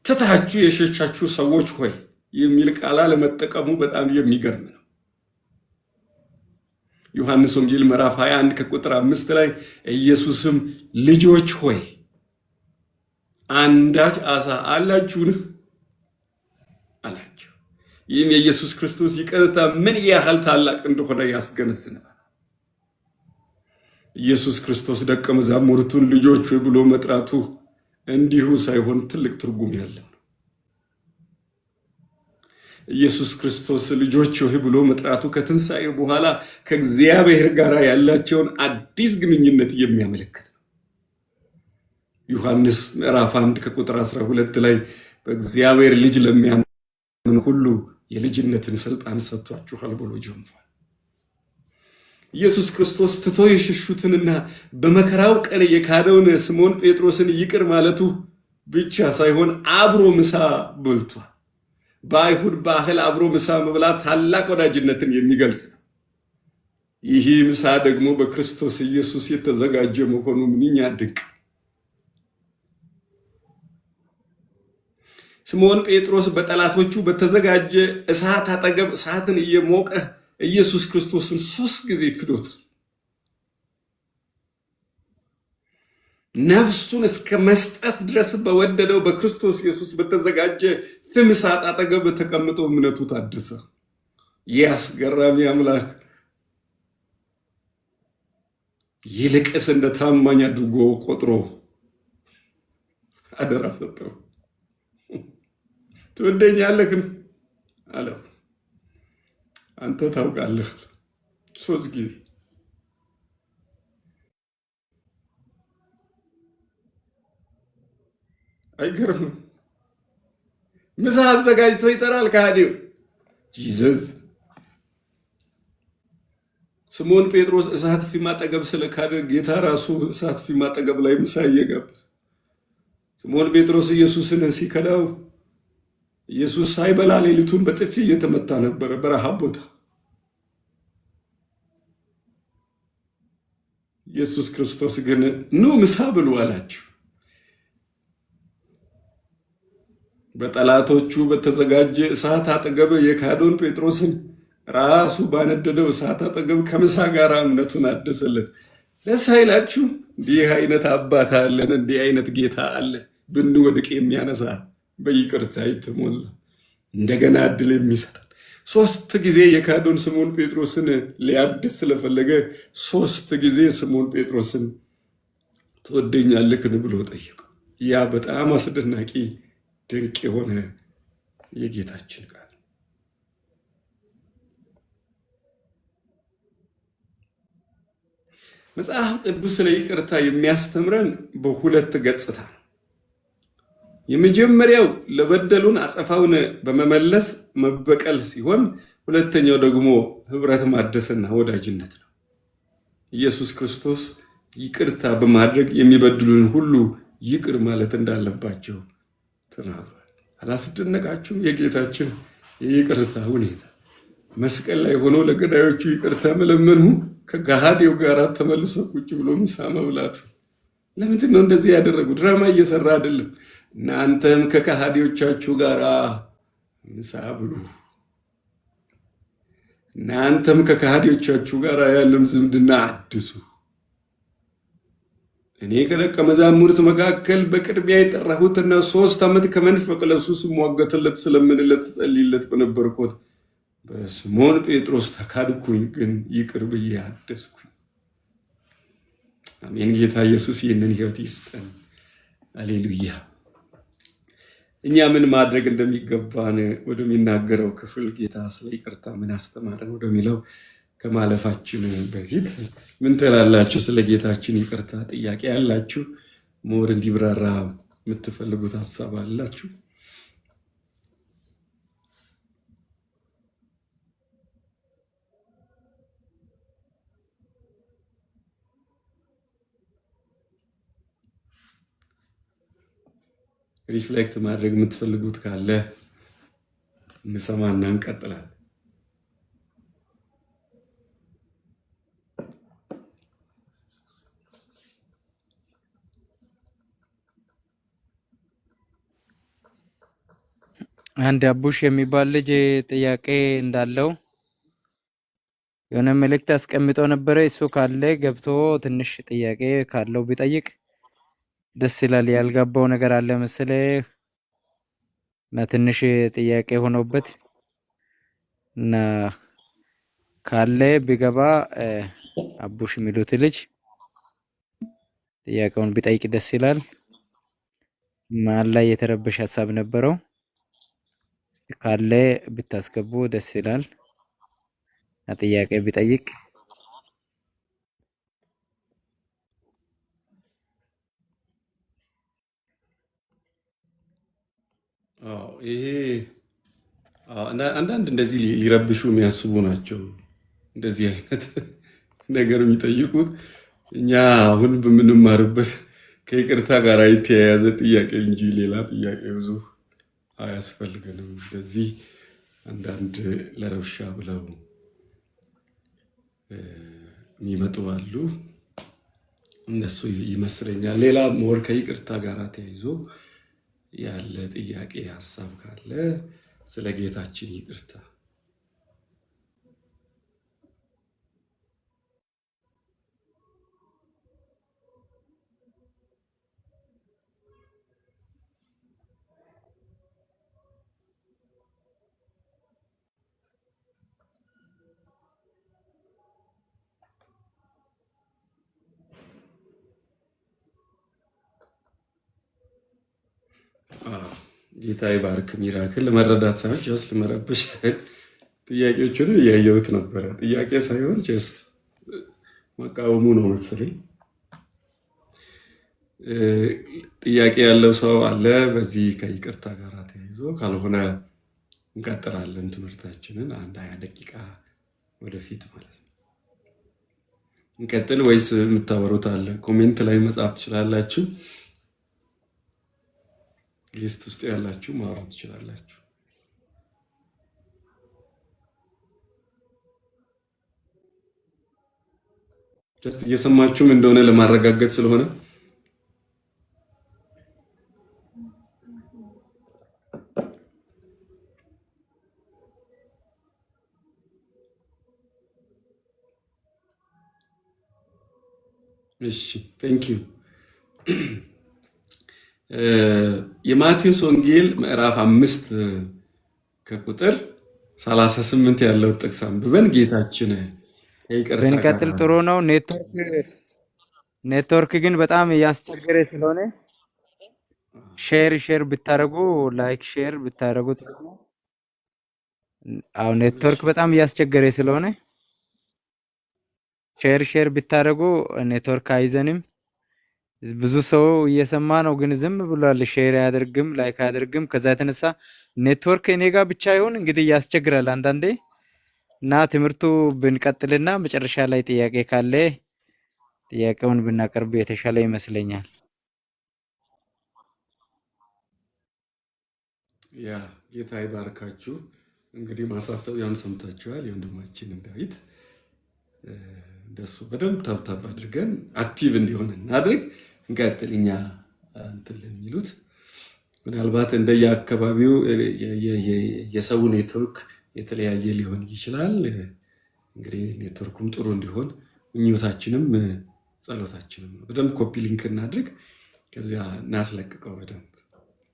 ትታችሁ የሸሻችሁ ሰዎች ሆይ የሚል ቃል ለመጠቀሙ በጣም የሚገርም ነው። ዮሐንስ ወንጌል ምዕራፍ 21 ከቁጥር 5 ላይ ኢየሱስም ልጆች ሆይ አንዳች አሳ አላችሁን አላቸው። ይህም የኢየሱስ ክርስቶስ ይቅርታ ምን ያህል ታላቅ እንደሆነ ያስገነዝበናል። ኢየሱስ ክርስቶስ ደቀ መዛሙርቱን ልጆች ሆይ ብሎ መጥራቱ እንዲሁ ሳይሆን ትልቅ ትርጉም ያለው ነው። ኢየሱስ ክርስቶስ ልጆች ሆይ ብሎ መጥራቱ ከትንሣኤ በኋላ ከእግዚአብሔር ጋር ያላቸውን አዲስ ግንኙነት የሚያመለክት ነው። ዮሐንስ ምዕራፍ 1 ከቁጥር 12 ላይ በእግዚአብሔር ልጅ ለሚያምኑ ሁሉ የልጅነትን ስልጣን ሰጥቷችኋል ብሎ ጀምሯል። ኢየሱስ ክርስቶስ ትቶ የሸሹትንና በመከራው ቀን የካደውን ስምዖን ጴጥሮስን ይቅር ማለቱ ብቻ ሳይሆን አብሮ ምሳ በልቷል። በአይሁድ ባህል አብሮ ምሳ መብላት ታላቅ ወዳጅነትን የሚገልጽ ነው። ይህ ምሳ ደግሞ በክርስቶስ ኢየሱስ የተዘጋጀ መሆኑ ምንኛ ድንቅ! ስምዖን ጴጥሮስ በጠላቶቹ በተዘጋጀ እሳት አጠገብ እሳትን እየሞቀ ኢየሱስ ክርስቶስን 3 ጊዜ ክዶታል። ነፍሱን እስከ መስጠት ድረስ በወደደው በክርስቶስ ኢየሱስ በተዘጋጀ ፍም እሳት አጠገብ ተቀምጦ እምነቱ ታደሰ። ይህ አስገራሚ አምላክ ይልቅስ እንደ ታማኝ አድርጎ ቆጥሮ አደራ ሰጠው። ትወደኛለህ አለው። አንተ ታውቃለህ። 3 ጊዜ አይገርምም? ምሳ አዘጋጅቶ ይጠራል ከሃዲው ጂዘስ። ስምዖን ጴጥሮስ እሳት ፊም አጠገብ ስለካደ ጌታ ራሱ እሳት ፊም አጠገብ ላይ ምሳ እየጋበዘ ስምዖን ጴጥሮስ ኢየሱስን ሲከዳው ኢየሱስ ሳይበላ ሌሊቱን በጥፊ እየተመታ ነበረ በረሃብ ቦታ። ኢየሱስ ክርስቶስ ግን ኑ ምሳ ብሉ አላቸው። በጠላቶቹ በተዘጋጀ እሳት አጠገብ የካዶን ጴጥሮስን ራሱ ባነደደው እሳት አጠገብ ከምሳ ጋር እምነቱን አደሰለት። ደስ አይላችሁ? እንዲህ አይነት አባት አለን፣ እንዲህ አይነት ጌታ አለ። ብንወድቅ የሚያነሳ በይቅርታ የተሞላ እንደገና እድል የሚሰጠን 3 ጊዜ የካዶን ስምዖን ጴጥሮስን ሊያድስ ስለፈለገ 3 ጊዜ ስምዖን ጴጥሮስን ትወደኛለህን ብሎ ጠየቀው። ያ በጣም አስደናቂ ድንቅ የሆነ የጌታችን ቃል። መጽሐፍ ቅዱስ ስለ ይቅርታ የሚያስተምረን በ2 ገጽታ። የመጀመሪያው ለበደሉን አጸፋውን በመመለስ መበቀል ሲሆን፣ ሁለተኛው ደግሞ ህብረት ማደስና ወዳጅነት ነው። ኢየሱስ ክርስቶስ ይቅርታ በማድረግ የሚበድሉን ሁሉ ይቅር ማለት እንዳለባቸው ተናግሯል። አላስደነቃችሁም? የጌታችን የይቅርታ ሁኔታ መስቀል ላይ ሆኖ ለገዳዮቹ ይቅርታ መለመኑ ከገሃዴው ጋር ተመልሶ ቁጭ ብሎ ምሳ መብላቱ። ለምንድን ነው እንደዚህ ያደረጉ? ድራማ እየሰራ አይደለም። እናንተም ከከሃዲዎቻችሁ ጋር ምሳ ብሉ፣ እናንተም ከከሃዲዎቻችሁ ጋር ያለን ዝምድና አድሱ። እኔ ከደቀ መዛሙርት መካከል በቅድሚያ የጠራሁትና 3 ዓመት ከመንፈቅ ለሱ ስሟገትለት ስለምንለት ጸልይለት በነበርኩት በስምዖን ጴጥሮስ ተካድኩኝ፣ ግን ይቅር ብዬ አደስኩኝ። አሜን። ጌታ ኢየሱስ ይህንን ህይወት ይስጠን። አሌሉያ። እኛ ምን ማድረግ እንደሚገባን ወደሚናገረው ክፍል ጌታ ስለ ይቅርታ ምን አስተማረን ወደሚለው ከማለፋችን በፊት ምን ትላላችሁ? ስለ ጌታችን ይቅርታ ጥያቄ ያላችሁ፣ ሞር እንዲብራራ የምትፈልጉት ሀሳብ አላችሁ? ሪፍሌክት ማድረግ የምትፈልጉት ካለ እንሰማና እንቀጥላለን። አንድ አቡሽ የሚባል ልጅ ጥያቄ እንዳለው የሆነ መልእክት አስቀምጦ ነበረ። እሱ ካለ ገብቶ ትንሽ ጥያቄ ካለው ቢጠይቅ ደስ ይላል። ያልገባው ነገር አለ መሰለህ እና ትንሽ ጥያቄ ሆኖበት እና ካለ ቢገባ አቡሽ የሚሉት ልጅ ጥያቄውን ቢጠይቅ ደስ ይላል። መሀል ላይ የተረበሸ ሀሳብ ነበረው። ካለ ብታስገቡ ደስ ይላል። ጥያቄ ቢጠይቅ ይሄ አንዳንድ እንደዚህ ሊረብሹ የሚያስቡ ናቸው። እንደዚህ አይነት ነገር የሚጠይቁት እኛ አሁን በምንማርበት ከይቅርታ ጋር የተያያዘ ጥያቄ እንጂ ሌላ ጥያቄ ብዙ አያስፈልገንም። እንደዚህ አንዳንድ ለረብሻ ብለው የሚመጡ አሉ። እነሱ ይመስለኛል። ሌላ ሞር ከይቅርታ ጋር ተያይዞ ያለ ጥያቄ ሀሳብ ካለ ስለ ጌታችን ይቅርታ ጌታ ይባርክ። ሚራክል ለመረዳት ሳይሆን ጀስት ለመረበሽ ጥያቄዎችን እያየሁት ነበረ። ጥያቄ ሳይሆን ጀስት መቃወሙ ነው መሰለኝ። ጥያቄ ያለው ሰው አለ? በዚህ ከይቅርታ ጋር ተያይዞ ካልሆነ እንቀጥላለን ትምህርታችንን 1-20 ደቂቃ ወደፊት ማለት ነው። እንቀጥል ወይስ የምታወሩት አለ? ኮሜንት ላይ መጻፍ ትችላላችሁ። ሊስት ውስጥ ያላችሁ ማውራት ትችላላችሁ። ጀስት እየሰማችሁም እንደሆነ ለማረጋገጥ ስለሆነ እሺ ቴንክ ዩ። የማቴዎስ ወንጌል ምዕራፍ 5 ከቁጥር 38 ያለው ጥቅስ አንብበን ጌታችን ይቅርታ ብንቀጥል ጥሩ ነው። ኔትወርክ ግን በጣም እያስቸገረ ስለሆነ ሼር ብታደርጉ ላይክ ሼር ብታደርጉ ጥሩ ነው። አሁን ኔትወርክ በጣም እያስቸገረ ስለሆነ ሼር ብታደርጉ ኔትወርክ አይዘንም። ብዙ ሰው እየሰማ ነው ግን ዝም ብሏል። ሼር አያደርግም፣ ላይክ አያደርግም። ከዛ የተነሳ ኔትወርክ እኔ ጋር ብቻ ይሁን እንግዲህ ያስቸግራል አንዳንዴ እና ትምህርቱ ብንቀጥልና መጨረሻ ላይ ጥያቄ ካለ ጥያቄውን ብናቀርብ የተሻለ ይመስለኛል። ያ ጌታ ይባርካችሁ። እንግዲህ ማሳሰቢያውን ሰምታችኋል። የወንድማችን ዳዊት እንደሱ በደንብ ታብታብ አድርገን አክቲቭ እንዲሆን እናድርግ። እንቀጥል። እኛ እንትን ለሚሉት ምናልባት እንደየአካባቢው የሰው ኔትወርክ የተለያየ ሊሆን ይችላል። እንግዲህ ኔትወርኩም ጥሩ እንዲሆን ምኞታችንም ጸሎታችንም ነው። በደንብ ኮፒ ሊንክ እናድርግ፣ ከዚያ እናስለቅቀው በደንብ።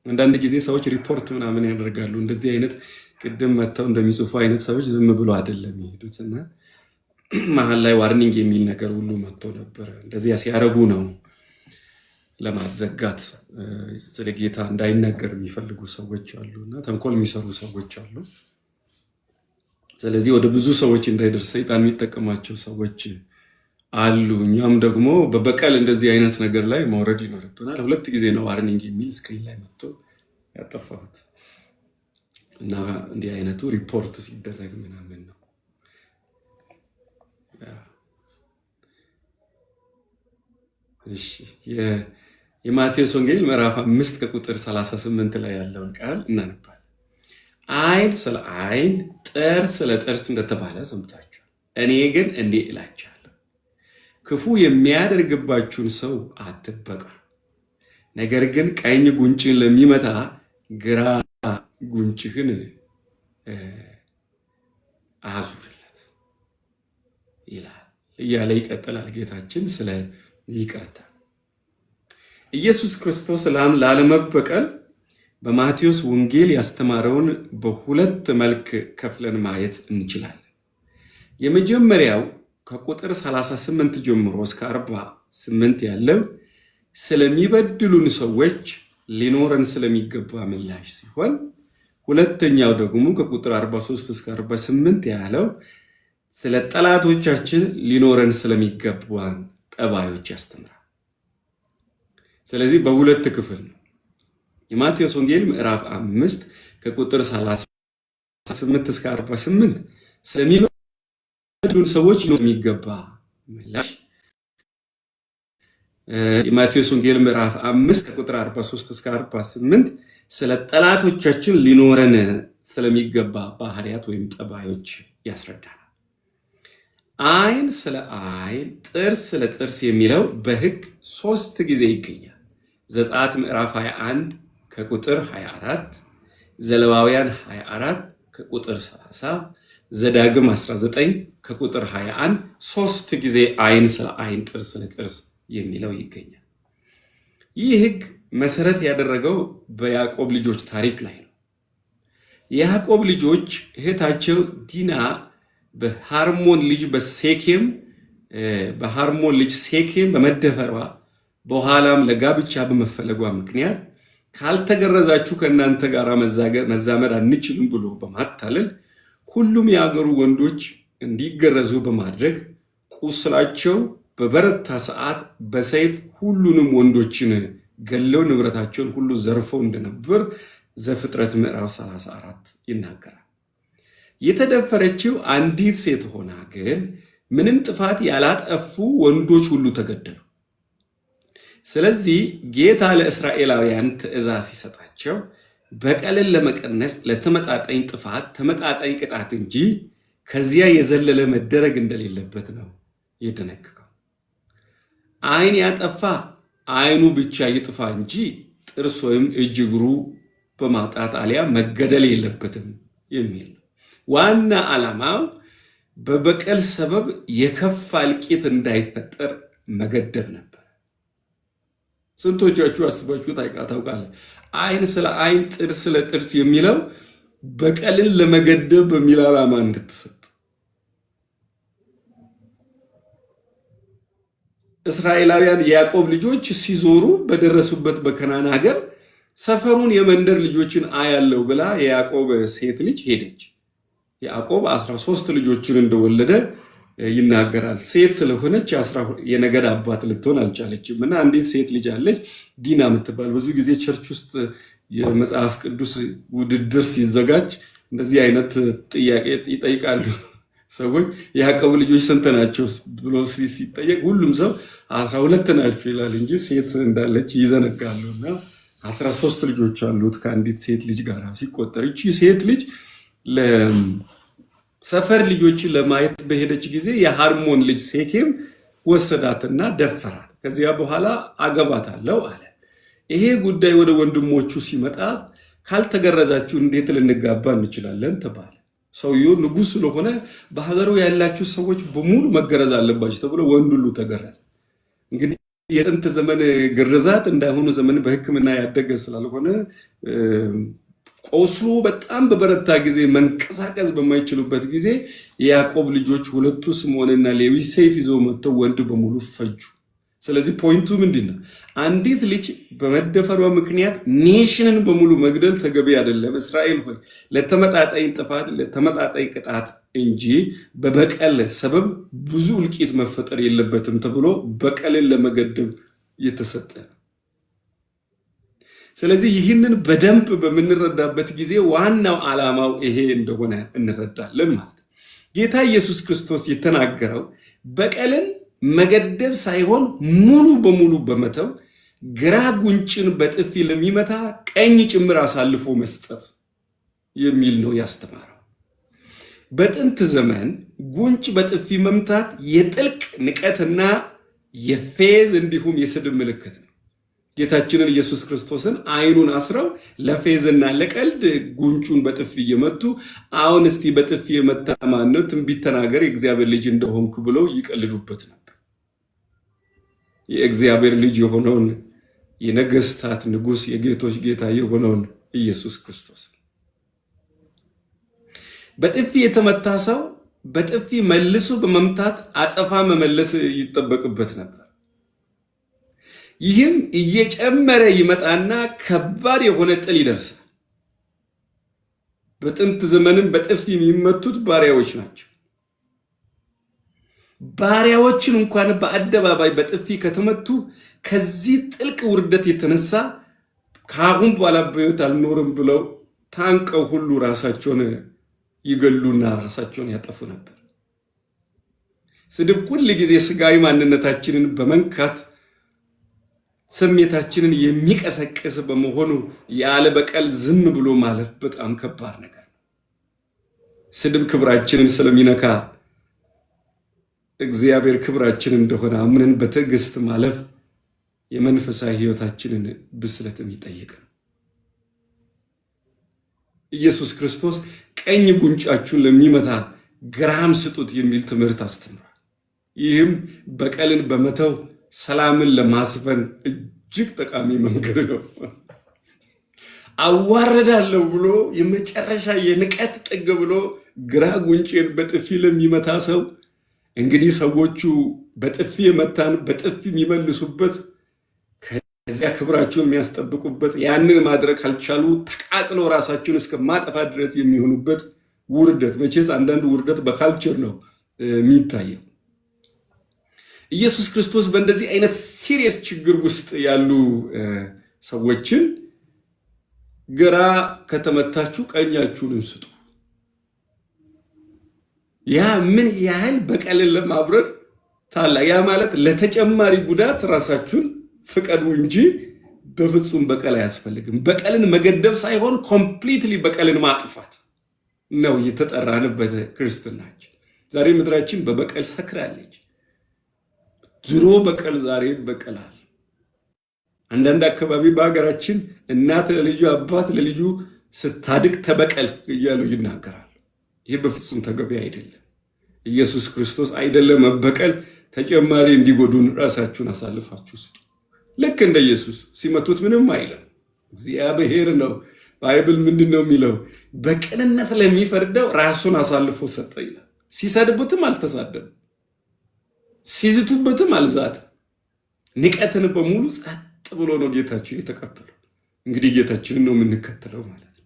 አንዳንድ ጊዜ ሰዎች ሪፖርት ምናምን ያደርጋሉ። እንደዚህ አይነት ቅድም መጥተው እንደሚጽፉ አይነት ሰዎች ዝም ብሎ አይደለም የሚሄዱት እና መሀል ላይ ዋርኒንግ የሚል ነገር ሁሉ መጥቶ ነበረ። እንደዚያ ሲያደርጉ ነው ለማዘጋት ስለ ጌታ እንዳይነገር የሚፈልጉ ሰዎች አሉ እና ተንኮል የሚሰሩ ሰዎች አሉ። ስለዚህ ወደ ብዙ ሰዎች እንዳይደርስ ሰይጣን የሚጠቀማቸው ሰዎች አሉ። እኛም ደግሞ በበቀል እንደዚህ አይነት ነገር ላይ መውረድ ይኖርብናል። 2 ጊዜ ነው ዋርኒንግ የሚል ስክሪን ላይ መጥቶ ያጠፋሁት እና እንዲህ አይነቱ ሪፖርት ሲደረግ ምናምን ነው። እሺ የማቴዎስ ወንጌል ምዕራፍ 5 ከቁጥር 38 ላይ ያለውን ቃል እናነባለን። ዓይን ስለ ዓይን ጥርስ ስለ ጥርስ እንደተባለ ሰምታችኋል። እኔ ግን እንዲህ እላችኋለሁ፣ ክፉ የሚያደርግባችሁን ሰው አትበቀሉ፣ ነገር ግን ቀኝ ጉንጭን ለሚመታ ግራ ጉንጭህን አዙርለት ይላል እያለ ይቀጥላል ጌታችን ስለ ይቅርታ። ኢየሱስ ክርስቶስ ላለመበቀል በማቴዎስ ወንጌል ያስተማረውን በ2 መልክ ከፍለን ማየት እንችላለን። የመጀመሪያው ከቁጥር 38 ጀምሮ እስከ 48 ያለው ስለሚበድሉን ሰዎች ሊኖረን ስለሚገባ ምላሽ ሲሆን፣ ሁለተኛው ደግሞ ከቁጥር 43 እስከ 48 ያለው ስለ ጠላቶቻችን ሊኖረን ስለሚገባን ጠባዮች ያስተምራል። ስለዚህ በ2 ክፍል ነው። የማቴዎስ ወንጌል ምዕራፍ 5 ከቁጥር 38 እስከ 48 ስለሚበድሉን ሰዎች ሊኖረን የሚገባ ምላሽ፣ የማቴዎስ ወንጌል ምዕራፍ 5 ከቁጥር 43 እስከ 48 ስለ ጠላቶቻችን ሊኖረን ስለሚገባ ባህሪያት ወይም ጠባዮች ያስረዳል። ዓይን ስለ ዓይን ጥርስ ስለ ጥርስ የሚለው በሕግ 3 ጊዜ ይገኛል። ዘጸአት ምዕራፍ 21 ከቁጥር 24፣ ዘሌዋውያን 24 ከቁጥር 30፣ ዘዳግም 19 ከቁጥር 21 3 ጊዜ ዓይን ስለ ዓይን ጥርስ ስለ ጥርስ የሚለው ይገኛል። ይህ ሕግ መሰረት ያደረገው በያዕቆብ ልጆች ታሪክ ላይ ነው። የያዕቆብ ልጆች እህታቸው ዲና በሃርሞን ልጅ ሴኬም በመደፈሯ በኋላም ለጋብቻ በመፈለጓ ምክንያት ካልተገረዛችሁ ከእናንተ ጋር መዛመድ አንችልም ብሎ በማታለል ሁሉም የአገሩ ወንዶች እንዲገረዙ በማድረግ ቁስላቸው በበረታ ሰዓት በሰይፍ ሁሉንም ወንዶችን ገለው ንብረታቸውን ሁሉ ዘርፈው እንደነበር ዘፍጥረት ምዕራፍ 34 ይናገራል። የተደፈረችው አንዲት ሴት ሆና ግን ምንም ጥፋት ያላጠፉ ወንዶች ሁሉ ተገደሉ። ስለዚህ ጌታ ለእስራኤላውያን ትእዛዝ ሲሰጣቸው በቀልን ለመቀነስ ለተመጣጣኝ ጥፋት ተመጣጣኝ ቅጣት እንጂ ከዚያ የዘለለ መደረግ እንደሌለበት ነው የደነገገው። ዓይን ያጠፋ ዓይኑ ብቻ ይጥፋ እንጂ ጥርስ ወይም እጅ እግሩ በማጣት አሊያ መገደል የለበትም የሚል ነው። ዋና ዓላማው በበቀል ሰበብ የከፋ እልቂት እንዳይፈጠር መገደብ ነበር። ስንቶቻችሁ አስባችሁ ታውቃለህ? ዓይን ስለ ዓይን ጥርስ ስለ ጥርስ የሚለው በቀልን ለመገደብ በሚል ዓላማ እንድትሰጥ። እስራኤላውያን የያዕቆብ ልጆች ሲዞሩ በደረሱበት በከናን ሀገር ሰፈሩን የመንደር ልጆችን አያለው ብላ የያዕቆብ ሴት ልጅ ሄደች። ያዕቆብ 13 ልጆችን እንደወለደ ይናገራል። ሴት ስለሆነች የነገድ አባት ልትሆን አልቻለችም እና አንዲት ሴት ልጅ አለች ዲና የምትባል። ብዙ ጊዜ ቸርች ውስጥ የመጽሐፍ ቅዱስ ውድድር ሲዘጋጅ እንደዚህ አይነት ጥያቄ ይጠይቃሉ ሰዎች። የያዕቆብ ልጆች ስንት ናቸው ብሎ ሲጠየቅ ሁሉም ሰው 12 ናቸው ይላል እንጂ ሴት እንዳለች ይዘነጋሉ። እና 13 ልጆች አሉት ከአንዲት ሴት ልጅ ጋር ሲቆጠር ይቺ ሴት ልጅ ሰፈር ልጆችን ለማየት በሄደች ጊዜ የሃርሞን ልጅ ሴኬም ወሰዳትና ደፈራት። ከዚያ በኋላ አገባታለሁ አለ። ይሄ ጉዳይ ወደ ወንድሞቹ ሲመጣ ካልተገረዛችሁ እንዴት ልንጋባ እንችላለን ተባለ። ሰውየው ንጉሥ ስለሆነ በሀገሩ ያላችሁ ሰዎች በሙሉ መገረዝ አለባችሁ ተብሎ ወንድ ሁሉ ተገረዘ። እንግዲህ የጥንት ዘመን ግርዛት እንዳሁኑ ዘመን በሕክምና ያደገ ስላልሆነ ቆስሎ በጣም በበረታ ጊዜ መንቀሳቀስ በማይችሉበት ጊዜ የያዕቆብ ልጆች ሁለቱ ስምዖንና ሌዊ ሰይፍ ይዘው መጥተው ወንድ በሙሉ ፈጁ። ስለዚህ ፖይንቱ ምንድነው? አንዲት ልጅ በመደፈሯ ምክንያት ኔሽንን በሙሉ መግደል ተገቢ አይደለም። እስራኤል ሆይ ለተመጣጣኝ ጥፋት ለተመጣጣኝ ቅጣት እንጂ በበቀል ሰበብ ብዙ እልቂት መፈጠር የለበትም ተብሎ በቀልን ለመገደብ የተሰጠ ነው። ስለዚህ ይህንን በደንብ በምንረዳበት ጊዜ ዋናው ዓላማው ይሄ እንደሆነ እንረዳለን ማለት ነው። ጌታ ኢየሱስ ክርስቶስ የተናገረው በቀልን መገደብ ሳይሆን ሙሉ በሙሉ በመተው ግራ ጉንጭን በጥፊ ለሚመታ ቀኝ ጭምር አሳልፎ መስጠት የሚል ነው ያስተማረው። በጥንት ዘመን ጉንጭ በጥፊ መምታት የጥልቅ ንቀትና የፌዝ እንዲሁም የስድብ ምልክት ነው። ጌታችንን ኢየሱስ ክርስቶስን ዓይኑን አስረው ለፌዝና ለቀልድ ጉንጩን በጥፊ እየመቱ አሁን እስቲ በጥፊ የመታ ማን ነው? ትንቢት ተናገር የእግዚአብሔር ልጅ እንደሆንክ ብለው ይቀልዱበት ነበር። የእግዚአብሔር ልጅ የሆነውን የነገስታት ንጉስ የጌቶች ጌታ የሆነውን ኢየሱስ ክርስቶስ በጥፊ የተመታ ሰው በጥፊ መልሶ በመምታት አጸፋ መመለስ ይጠበቅበት ነበር። ይህም እየጨመረ ይመጣና ከባድ የሆነ ጥል ይደርሳል። በጥንት ዘመንም በጥፊ የሚመቱት ባሪያዎች ናቸው። ባሪያዎችን እንኳን በአደባባይ በጥፊ ከተመቱ ከዚህ ጥልቅ ውርደት የተነሳ ከአሁን በኋላ በሕይወት አልኖርም ብለው ታንቀው ሁሉ ራሳቸውን ይገሉና ራሳቸውን ያጠፉ ነበር። ስድብ ሁል ጊዜ ስጋዊ ማንነታችንን በመንካት ስሜታችንን የሚቀሰቅስ በመሆኑ ያለ በቀል ዝም ብሎ ማለፍ በጣም ከባድ ነገር ነው። ስድብ ክብራችንን ስለሚነካ እግዚአብሔር ክብራችን እንደሆነ አምነን በትዕግስት ማለፍ የመንፈሳዊ ሕይወታችንን ብስለትም ይጠይቃል። ኢየሱስ ክርስቶስ ቀኝ ጉንጫችሁን ለሚመታ ግራም ስጡት የሚል ትምህርት አስተምሯል። ይህም በቀልን በመተው ሰላምን ለማስፈን እጅግ ጠቃሚ መንገድ ነው። አዋረዳለሁ ብሎ የመጨረሻ የንቀት ጥግ ብሎ ግራ ጉንጭን በጥፊ ለሚመታ ሰው እንግዲህ ሰዎቹ በጥፊ የመታን በጥፊ የሚመልሱበት እዚያ ክብራቸውን የሚያስጠብቁበት ያንን ማድረግ ካልቻሉ ተቃጥለው ራሳቸውን እስከ ማጥፋት ድረስ የሚሆኑበት ውርደት። መቼስ አንዳንዱ ውርደት በካልቸር ነው የሚታየው። ኢየሱስ ክርስቶስ በእንደዚህ አይነት ሲሪየስ ችግር ውስጥ ያሉ ሰዎችን ግራ ከተመታችሁ ቀኛችሁን ስጡ። ያ ምን ያህል በቀልን ለማብረድ ታላቅ፣ ያ ማለት ለተጨማሪ ጉዳት ራሳችሁን ፍቀዱ እንጂ በፍጹም በቀል አያስፈልግም። በቀልን መገደብ ሳይሆን ኮምፕሊትሊ በቀልን ማጥፋት ነው የተጠራንበት ክርስትናችን። ዛሬ ምድራችን በበቀል ሰክራለች። ድሮ በቀል፣ ዛሬ በቀላል። አንዳንድ አካባቢ በሀገራችን እናት ለልጁ አባት ለልጁ ስታድግ ተበቀል እያሉ ይናገራሉ። ይህ በፍጹም ተገቢ አይደለም። ኢየሱስ ክርስቶስ አይደለም መበቀል፣ ተጨማሪ እንዲጎዱን ራሳችሁን አሳልፋችሁ ስጡ። ልክ እንደ ኢየሱስ ሲመቱት ምንም አይልም። እግዚአብሔር ነው። ባይብል ምንድን ነው የሚለው? በቅንነት ለሚፈርደው ራሱን አሳልፎ ሰጠ ይላል። ሲሰድቡትም አልተሳደበም፣ ሲዝቱበትም አልዛትም። ንቀትን በሙሉ ጸጥ ብሎ ነው ጌታችን የተቀበለው። እንግዲህ ጌታችንን ነው የምንከተለው ማለት ነው።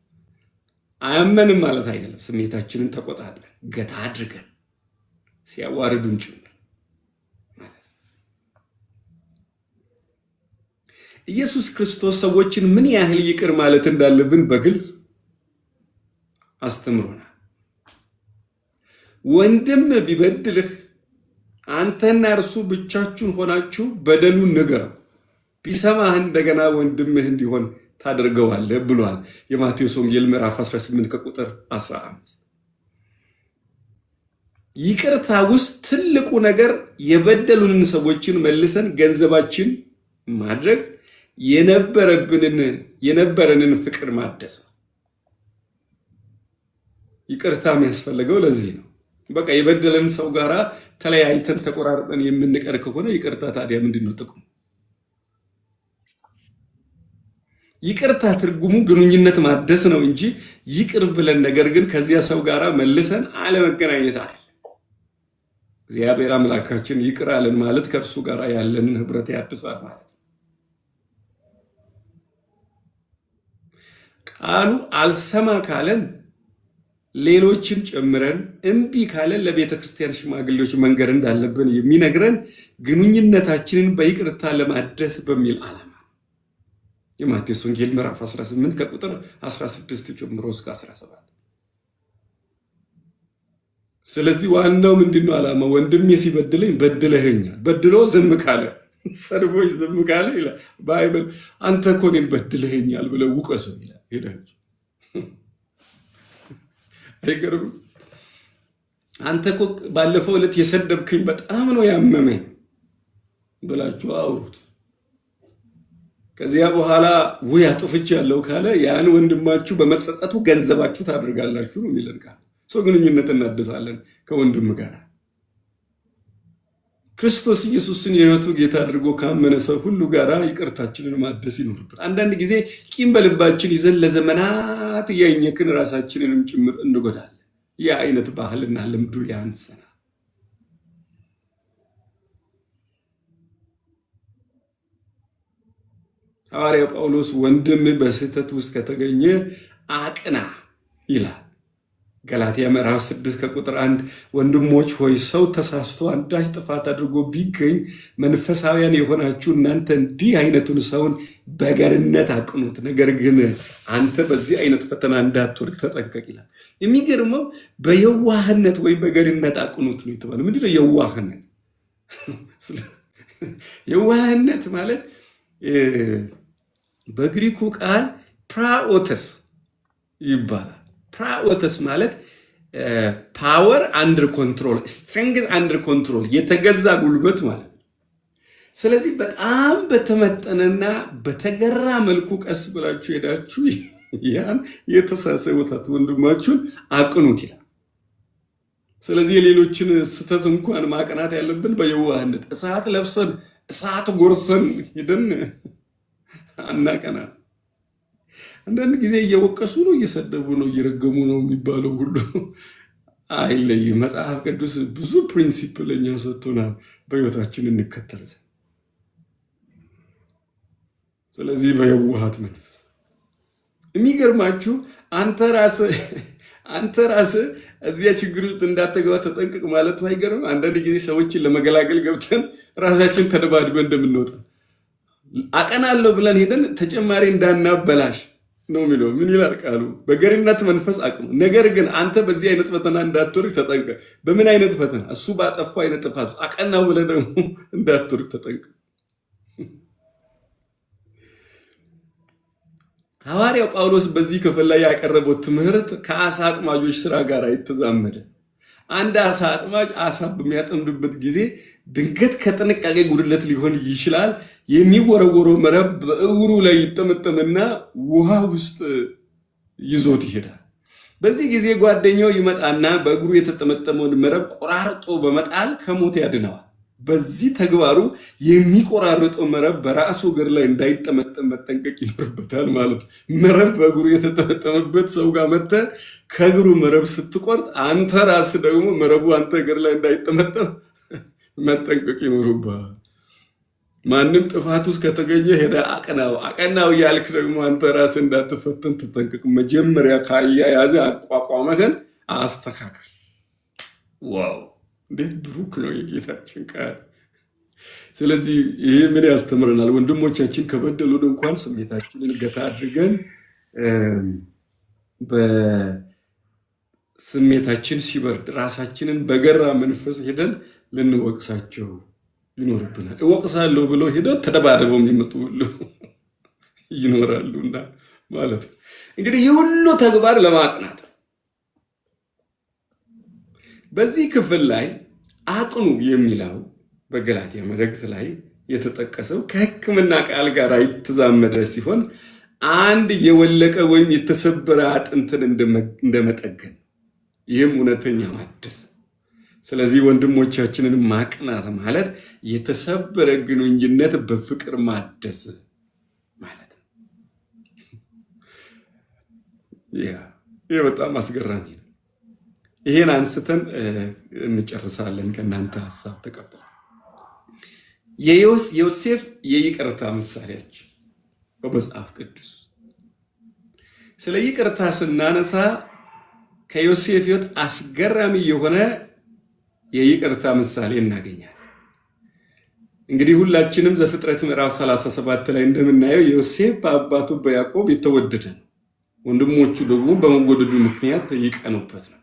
አያመንም ማለት አይደለም። ስሜታችንን ተቆጣጥረን ገታ አድርገን ሲያዋርዱን ጭምር ማለት ነው። ኢየሱስ ክርስቶስ ሰዎችን ምን ያህል ይቅር ማለት እንዳለብን በግልጽ አስተምሮናል። ወንድም ቢበድልህ አንተና እርሱ ብቻችሁን ሆናችሁ በደሉን ንገረው፣ ቢሰማህ እንደገና ወንድምህ እንዲሆን ታደርገዋለህ ብሏል። የማቴዎስ ወንጌል ምዕራፍ 18 ከቁጥር 15። ይቅርታ ውስጥ ትልቁ ነገር የበደሉንን ሰዎችን መልሰን ገንዘባችን ማድረግ፣ የነበረንን ፍቅር ማደስ ነው። ይቅርታ የሚያስፈልገው ለዚህ ነው። በቃ የበደለን ሰው ጋራ ተለያይተን ተቆራርጠን የምንቀር ከሆነ ይቅርታ ታዲያ ምንድን ነው ጥቅሙ? ይቅርታ ትርጉሙ ግንኙነት ማደስ ነው እንጂ ይቅር ብለን ነገር ግን ከዚያ ሰው ጋራ መልሰን አለመገናኘት አይደለም። እግዚአብሔር አምላካችን ይቅር አለን ማለት ከእርሱ ጋር ያለን ህብረት ያድሳል ማለት ነው። ቃሉ አልሰማ ካለን ሌሎችን ጨምረን እምቢ ካለን ለቤተ ክርስቲያን ሽማግሌዎች መንገር እንዳለብን የሚነግረን ግንኙነታችንን በይቅርታ ለማደስ በሚል ዓላማ የማቴዎስ ወንጌል ምዕራፍ 18 ከቁጥር 16 ጀምሮ እስከ 17። ስለዚህ ዋናው ምንድነው ዓላማ? ወንድሜ ሲበድለኝ በድለኸኛል፣ በድሎ ዝም ካለ ሰድቦኝ ዝም ካለ ይላል ባይብል፣ አንተ እኮ እኔን በድለኸኛል ብለው ውቀሰው ይላል። ሄዳችሁ አይገርም? አንተ እኮ ባለፈው ዕለት የሰደብከኝ በጣም ነው ያመመኝ ብላችሁ አውሩት። ከዚያ በኋላ ወይ አጥፍቻለሁ ካለ ያን ወንድማችሁ በመጸጸቱ ገንዘባችሁ ታደርጋላችሁ ነው የሚለን ቃል። ሰው ግንኙነት እናድሳለን ከወንድም ጋር። ክርስቶስ ኢየሱስን የሕይወቱ ጌታ አድርጎ ካመነ ሰው ሁሉ ጋራ ይቅርታችንን ማደስ ይኖርብን። አንዳንድ ጊዜ ቂም በልባችን ይዘን ለዘመናት እያኘክን ራሳችንንም ጭምር እንጎዳለን። ይህ አይነት ባህልና ልምዱ ያንሰናል። ሐዋርያው ጳውሎስ ወንድም በስህተት ውስጥ ከተገኘ አቅና ይላል። ገላትያ ምዕራፍ 6 ከቁጥር 1 ወንድሞች ሆይ ሰው ተሳስቶ አንዳች ጥፋት አድርጎ ቢገኝ መንፈሳውያን የሆናችሁ እናንተ እንዲህ አይነቱን ሰውን በገርነት አቅኑት፣ ነገር ግን አንተ በዚህ አይነት ፈተና እንዳትወድቅ ተጠንቀቅ ይላል። የሚገርመው በየዋህነት ወይም በገርነት አቅኑት ነው የተባለው። ምንድነው የዋህነት? የዋህነት ማለት በግሪኩ ቃል ፕራኦተስ ይባላል። ፕራኦተስ ማለት ፓወር አንደር ኮንትሮል፣ ስትሬንግዝ አንደር ኮንትሮል፣ የተገዛ ጉልበት ማለት ነው። ስለዚህ በጣም በተመጠነና በተገራ መልኩ ቀስ ብላችሁ ሄዳችሁ ያን የተሳሰቡት ወንድማችሁን አቅኑት ይላል። ስለዚህ የሌሎችን ስህተት እንኳን ማቅናት ያለብን በየዋህነት፣ እሳት ለብሰን እሳት ጎርሰን ሄደን አናቀና። አንዳንድ ጊዜ እየወቀሱ ነው፣ እየሰደቡ ነው፣ እየረገሙ ነው የሚባለው ሁሉ አይለይም። መጽሐፍ ቅዱስ ብዙ ፕሪንሲፕል ለኛ ሰጥቶናል በህይወታችን እንከተል ዘንድ። ስለዚህ በየዋሃት መንፈስ የሚገርማችሁ አንተ ራስህ እዚያ ችግር ውስጥ እንዳትገባ ተጠንቅቅ ማለቱ አይገርም? አንዳንድ ጊዜ ሰዎችን ለመገላገል ገብተን ራሳችን ተደባድበን እንደምንወጣ አቀናለሁ ብለን ሄደን ተጨማሪ እንዳናበላሽ ነው የሚለው። ምን ይላል ቃሉ? በገሪነት መንፈስ አቅኑ። ነገር ግን አንተ በዚህ አይነት ፈተና እንዳትወርቅ ተጠንቀቅ። በምን አይነት ፈተና? እሱ ባጠፋው አይነት ጥፋት አቀናው ብለህ ደግሞ እንዳትወርቅ ተጠንቀቅ። ሐዋርያው ጳውሎስ በዚህ ክፍል ላይ ያቀረበው ትምህርት ከአሳ አጥማጆች ስራ ጋር የተዛመደ። አንድ አሳ አጥማጅ አሳ በሚያጠምድበት ጊዜ ድንገት ከጥንቃቄ ጉድለት ሊሆን ይችላል የሚወረወረው መረብ በእግሩ ላይ ይጠመጠምና ውሃ ውስጥ ይዞት ይሄዳል። በዚህ ጊዜ ጓደኛው ይመጣና በእግሩ የተጠመጠመውን መረብ ቆራርጦ በመጣል ከሞት ያድነዋል። በዚህ ተግባሩ የሚቆራርጠው መረብ በራሱ እግር ላይ እንዳይጠመጠም መጠንቀቅ ይኖርበታል ማለት ነው። መረብ በእግሩ የተጠመጠመበት ሰው ጋር መጥተህ ከእግሩ መረብ ስትቆርጥ አንተ ራስህ ደግሞ መረቡ አንተ እግር ላይ እንዳይጠመጠም መጠንቀቅ ይኖርብሃል። ማንም ጥፋት ውስጥ ከተገኘ ሄደህ አቀናው እያልክ ደግሞ አንተ ራስህ እንዳትፈተን ተጠንቀቅ። መጀመሪያ ካያያዘ አቋቋመህን አስተካከል። ዋው እንዴት ብሩክ ነው የጌታችን ቃል! ስለዚህ ይሄ ምን ያስተምረናል? ወንድሞቻችን ከበደሉን እንኳን ስሜታችንን ገታ አድርገን በስሜታችን ሲበርድ ራሳችንን በገራ መንፈስ ሄደን ልንወቅሳቸው ይኖርብናል። እወቅሳለሁ ብሎ ሄደው ተደባደበው የሚመጡ ሁሉ ይኖራሉና ማለት ነው። እንግዲህ ይህ ሁሉ ተግባር ለማቅናት በዚህ ክፍል ላይ አቅኑ የሚለው በገላትያ መልእክት ላይ የተጠቀሰው ከሕክምና ቃል ጋር የተዛመደ ሲሆን አንድ የወለቀ ወይም የተሰበረ አጥንትን እንደመጠገን፣ ይህም እውነተኛ ማደስ። ስለዚህ ወንድሞቻችንን ማቅናት ማለት የተሰበረ ግንኙነት በፍቅር ማደስ ማለት ነው። ይህ በጣም አስገራሚ ነው። ይሄን አንስተን እንጨርሳለን። ከእናንተ ሀሳብ ተቀበል። የዮሴፍ የይቅርታ ምሳሌያችን በመጽሐፍ ቅዱስ ስለ ይቅርታ ስናነሳ ከዮሴፍ ሕይወት አስገራሚ የሆነ የይቅርታ ምሳሌ እናገኛለን። እንግዲህ ሁላችንም ዘፍጥረት ምዕራፍ 37 ላይ እንደምናየው ዮሴፍ በአባቱ በያዕቆብ የተወደደ ነው። ወንድሞቹ ደግሞ በመወደዱ ምክንያት ይቀኑበት ነበር።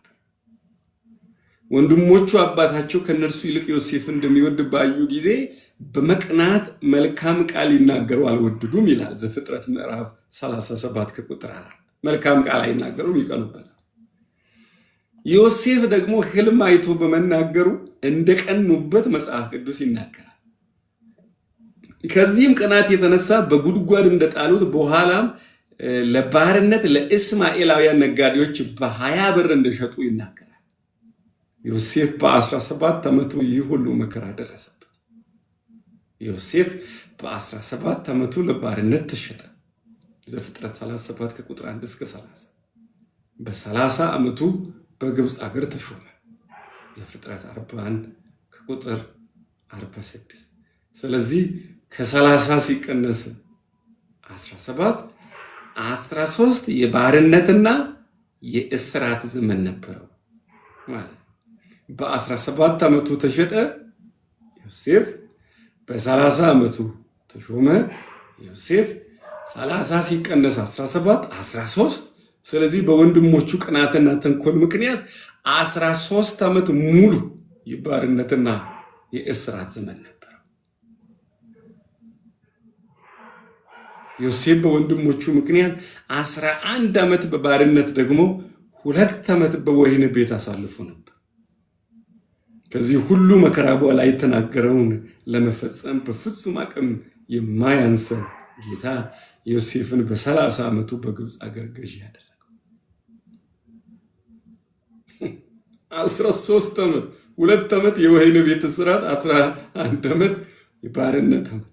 ወንድሞቹ አባታቸው ከነርሱ ይልቅ ዮሴፍን እንደሚወድ ባዩ ጊዜ በመቅናት መልካም ቃል ይናገሩ አልወደዱም ይላል ዘፍጥረት ምዕራፍ 37 ከቁጥር 4። መልካም ቃል አይናገሩም፣ ይቀኑበታል። ዮሴፍ ደግሞ ህልም አይቶ በመናገሩ እንደቀኑበት መጽሐፍ ቅዱስ ይናገራል። ከዚህም ቅናት የተነሳ በጉድጓድ እንደጣሉት በኋላም ለባርነት ለእስማኤላውያን ነጋዴዎች በ20 ብር እንደሸጡ ይናገራል። ዮሴፍ በ17 ዓመቱ ይህ ሁሉ መከራ ደረሰበት። ዮሴፍ በ17 ዓመቱ ለባርነት ተሸጠ። ዘፍጥረት 37 ከቁጥር 1 እስከ 30። በ30 ዓመቱ በግብፅ አገር ተሾመ። ዘፍጥረት 41 ከቁጥር 46። ስለዚህ ከ30 ሲቀነስ 17 13 የባርነትና የእስራት ዘመን ነበረው ማለት ነው። በ17 ዓመቱ ተሸጠ ዮሴፍ፣ በ30 ዓመቱ ተሾመ ዮሴፍ። 30 ሲቀነስ 17 13። ስለዚህ በወንድሞቹ ቅናትና ተንኮል ምክንያት 13 ዓመት ሙሉ የባርነትና የእስራት ዘመን ነበረው። ዮሴፍ በወንድሞቹ ምክንያት 11 ዓመት በባርነት ደግሞ 2 ዓመት በወህኒ ቤት አሳልፎ ነበር። ከዚህ ሁሉ መከራ በኋላ የተናገረውን ለመፈጸም በፍጹም አቅም የማያንሰው ጌታ ዮሴፍን በ30 ዓመቱ በግብፅ አገር ገዢ ያደረገው። 13 ዓመት፣ 2 ዓመት የወህኒ ቤት እስራት፣ 11 ዓመት የባርነት ዓመት።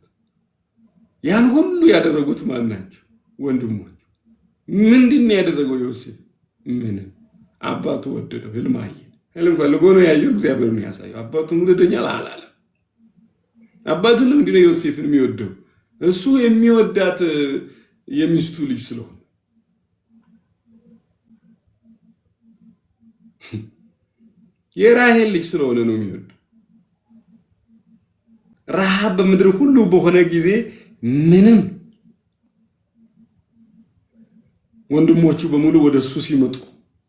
ያን ሁሉ ያደረጉት ማን ናቸው? ወንድሞቹ። ምንድን ነው ያደረገው ዮሴፍ? ምንም። አባቱ ወደደው፣ ህልም አየ። ህልም ፈልጎ ነው ያየው፣ እግዚአብሔር ነው ያሳየው። አባቱን ወደደኛል አላለም። አባቱ ለምንድን ነው ዮሴፍን የሚወደው? እሱ የሚወዳት የሚስቱ ልጅ ስለሆነ የራሔል ልጅ ስለሆነ ነው የሚወድ። ረሃብ በምድር ሁሉ በሆነ ጊዜ ምንም ወንድሞቹ በሙሉ ወደሱ ሲመጡ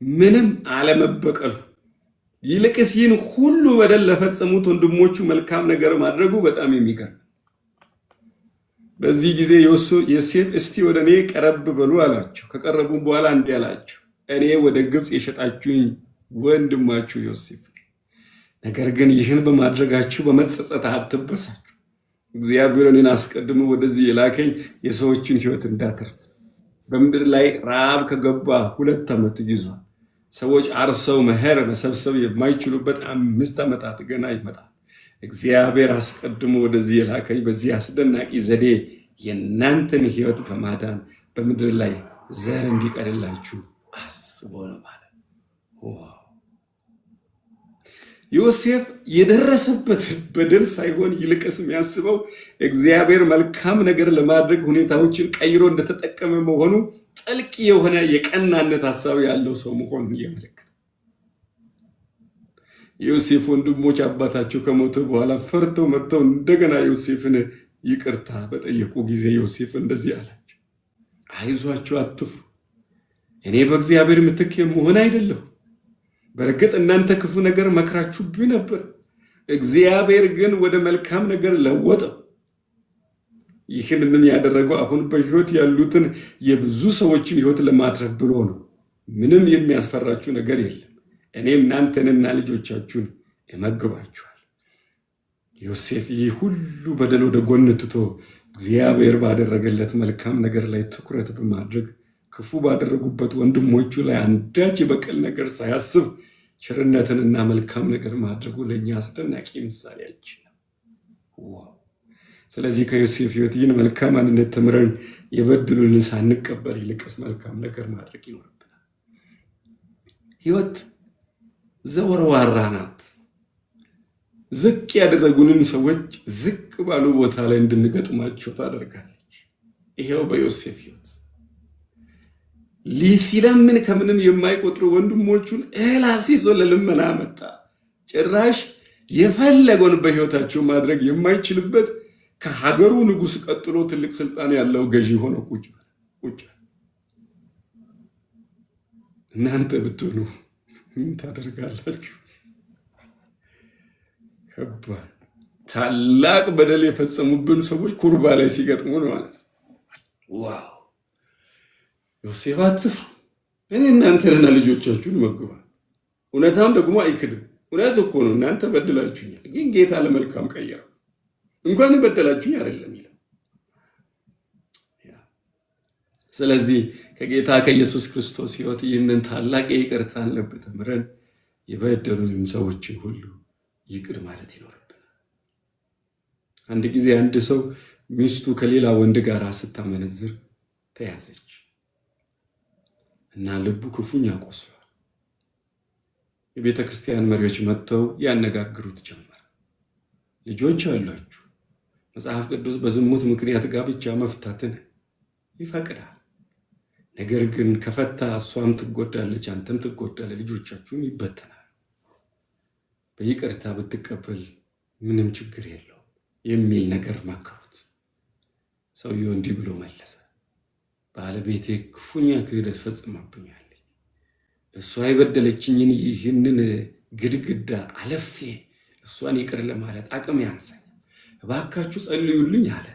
ምንም አለመበቀሉ፣ ይልቅስ ይህን ሁሉ በደል ለፈጸሙት ወንድሞቹ መልካም ነገር ማድረጉ በጣም የሚገርም። በዚህ ጊዜ ዮሴፍ እስቲ ወደ እኔ ቀረብ በሉ አላቸው። ከቀረቡ በኋላ እንዲህ አላቸው፣ እኔ ወደ ግብፅ የሸጣችሁኝ ወንድማችሁ ዮሴፍ ነኝ። ነገር ግን ይህን በማድረጋችሁ በመጸጸት አትበሳጩ። እግዚአብሔር እኔን አስቀድሞ ወደዚህ የላከኝ የሰዎችን ሕይወት እንዳተርፍ። በምድር ላይ ረሃብ ከገባ 2 ዓመት ይዟል። ሰዎች አርሰው መኸር መሰብሰብ የማይችሉበት 5 ዓመታት ገና ይመጣል። እግዚአብሔር አስቀድሞ ወደዚህ የላከኝ በዚህ አስደናቂ ዘዴ የእናንተን ሕይወት በማዳን በምድር ላይ ዘር እንዲቀርላችሁ አስቦ ነው ማለት። ዮሴፍ የደረሰበት በደል ሳይሆን ይልቅስ የሚያስበው እግዚአብሔር መልካም ነገር ለማድረግ ሁኔታዎችን ቀይሮ እንደተጠቀመ መሆኑ ጥልቅ የሆነ የቀናነት ሐሳብ ያለው ሰው መሆኑን ያመለክታል። የዮሴፍ ወንድሞች አባታቸው ከሞተ በኋላ ፈርተው መጥተው እንደገና ዮሴፍን ይቅርታ በጠየቁ ጊዜ ዮሴፍ እንደዚህ አላቸው፣ አይዟችሁ፣ አትፍሩ። እኔ በእግዚአብሔር ምትክ የምሆን አይደለሁ። በእርግጥ እናንተ ክፉ ነገር መክራችሁብኝ ነበር፣ እግዚአብሔር ግን ወደ መልካም ነገር ለወጠው። ይህንን ያደረገው አሁን በሕይወት ያሉትን የብዙ ሰዎችን ሕይወት ለማትረፍ ብሎ ነው። ምንም የሚያስፈራችሁ ነገር የለም። እኔ እናንተንና ልጆቻችሁን እመግባችኋል። ዮሴፍ ይህ ሁሉ በደል ወደ ጎን ትቶ እግዚአብሔር ባደረገለት መልካም ነገር ላይ ትኩረት በማድረግ ክፉ ባደረጉበት ወንድሞቹ ላይ አንዳች የበቀል ነገር ሳያስብ ቸርነትንና መልካም ነገር ማድረጉ ለእኛ አስደናቂ ምሳሌያችን ነው። ስለዚህ ከዮሴፍ ሕይወት ይህን መልካም አንድነት ተምረን የበደሉንን ሳንቀበል ይልቅስ መልካም ነገር ማድረግ ይኖርብናል። ሕይወት ዘወርዋራ ናት። ዝቅ ያደረጉንን ሰዎች ዝቅ ባሉ ቦታ ላይ እንድንገጥማቸው ታደርጋለች። ይሄው በዮሴፍ ሕይወት ሲለምን ከምንም የማይቆጥሩ ወንድሞቹን እህል አስይዞ ለልመና መጣ። ጭራሽ የፈለገውን በሕይወታቸው ማድረግ የማይችልበት ከሀገሩ ንጉሥ ቀጥሎ ትልቅ ስልጣን ያለው ገዢ ሆኖ ቁጭ። እናንተ ብትሆኑ ምን ታደርጋላችሁ? ከባድ ታላቅ በደል የፈጸሙብን ሰዎች ኩርባ ላይ ሲገጥሙ ነው ማለት ነው። ዋው! ዮሴፍ አትፍሩ፣ እኔ እናንተንና ልጆቻችሁን እመግባለሁ። እውነታም ደግሞ አይክድም። እውነት እኮ ነው። እናንተ በድላችሁኛል፣ ግን ጌታ ለመልካም ቀየረው። እንኳን በደላችሁኝ አይደለም ይላል። ስለዚህ ከጌታ ከኢየሱስ ክርስቶስ ሕይወት ይህንን ታላቅ የይቅርታን ልብ ተምረን የበደሉንም ሰዎችን ሁሉ ይቅር ማለት ይኖርብናል። አንድ ጊዜ አንድ ሰው ሚስቱ ከሌላ ወንድ ጋር ስታመነዝር ተያዘች እና ልቡ ክፉኛ ቆስሏል። የቤተ ክርስቲያን መሪዎች መጥተው ያነጋግሩት ጀመር። ልጆች አሏችሁ፣ መጽሐፍ ቅዱስ በዝሙት ምክንያት ጋብቻ መፍታትን ይፈቅዳል። ነገር ግን ከፈታ እሷም ትጎዳለች፣ አንተም ትጎዳለህ፣ ልጆቻችሁም ይበተናል። በይቅርታ ብትቀበል ምንም ችግር የለው የሚል ነገር መከሩት። ሰውየው እንዲህ ብሎ መለሰ፣ ባለቤቴ ክፉኛ ክህደት ፈጽማብኛለች። እሷ የበደለችኝን ይህንን ግድግዳ አለፌ እሷን ይቅር ለማለት አቅም ያንሰኝ፣ እባካችሁ ጸልዩልኝ አለ።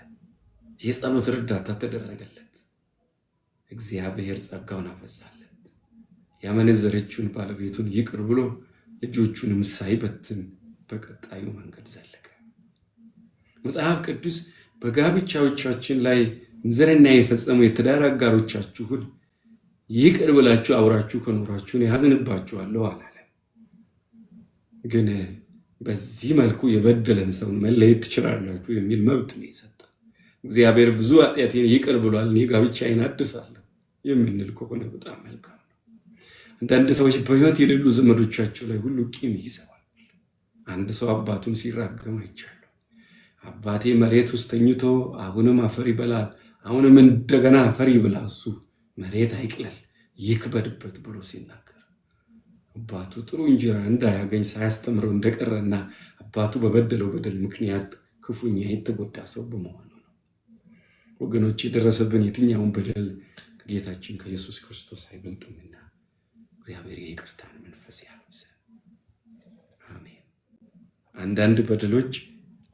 የጸሎት እርዳታ ተደረገለት። እግዚአብሔር ጸጋውን አበዛለት። ያመነዘረችውን ባለቤቱን ይቅር ብሎ ልጆቹንም ሳይበትን በቀጣዩ መንገድ ዘለቀ። መጽሐፍ ቅዱስ በጋብቻዎቻችን ላይ ምንዝርና የፈጸሙ የትዳር አጋሮቻችሁን ይቅር ብላችሁ አብራችሁ ከኖራችሁን ያዝንባችኋለሁ አላለም። ግን በዚህ መልኩ የበደለን ሰውን መለየት ትችላላችሁ የሚል መብት ነው የሰጠው። እግዚአብሔር ብዙ ኃጢአቴን ይቅር ብሏል፣ እኔ ጋብቻዬን አድሳለሁ የምንል ከሆነ በጣም መልካም ነው። አንዳንድ ሰዎች በሕይወት የሌሉ ዘመዶቻቸው ላይ ሁሉ ቂም ይዘዋል። አንድ ሰው አባቱን ሲራገም አይቻለሁ። አባቴ መሬት ውስጥ ተኝቶ አሁንም አፈር ይበላል፣ አሁንም እንደገና አፈር ይብላ፣ እሱ መሬት አይቅለል ይክበድበት ብሎ ሲናገር አባቱ ጥሩ እንጀራ እንዳያገኝ ሳያስተምረው እንደቀረና አባቱ በበደለው በደል ምክንያት ክፉኛ የተጎዳ ሰው በመሆኑ ነው። ወገኖች የደረሰብን የትኛውን በደል ከጌታችን ከኢየሱስ ክርስቶስ አይበልጥምና እግዚአብሔር የይቅርታን መንፈስ ያልብሰን። አሜን። አንዳንድ በደሎች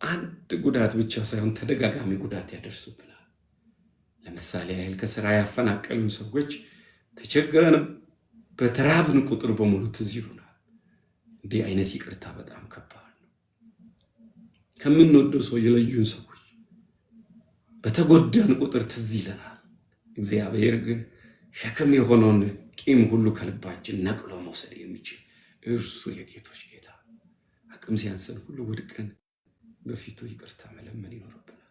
አንድ ጉዳት ብቻ ሳይሆን ተደጋጋሚ ጉዳት ያደርሱብናል። ለምሳሌ ያህል ከስራ ያፈናቀሉን ሰዎች ተቸግረን በተራብን ቁጥር በሙሉ ትዝ ይሉናል። እንዲህ አይነት ይቅርታ በጣም ከባድ ነው። ከምንወደው ሰው የለዩን ሰዎች በተጎዳን ቁጥር ትዝ ይለናል። እግዚአብሔር ግን ሸክም የሆነውን ቂም ሁሉ ከልባችን ነቅሎ መውሰድ የሚችል እርሱ የጌቶች ጌታ፣ አቅም ሲያንሰን ሁሉ ወድቀን በፊቱ ይቅርታ መለመን ይኖርብናል።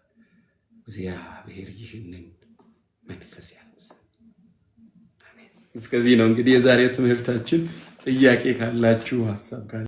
እግዚአብሔር ይህንን መንፈስ ያልብሰን። አሜን። እስከዚህ ነው እንግዲህ የዛሬው ትምህርታችን። ጥያቄ ካላችሁ ሐሳብ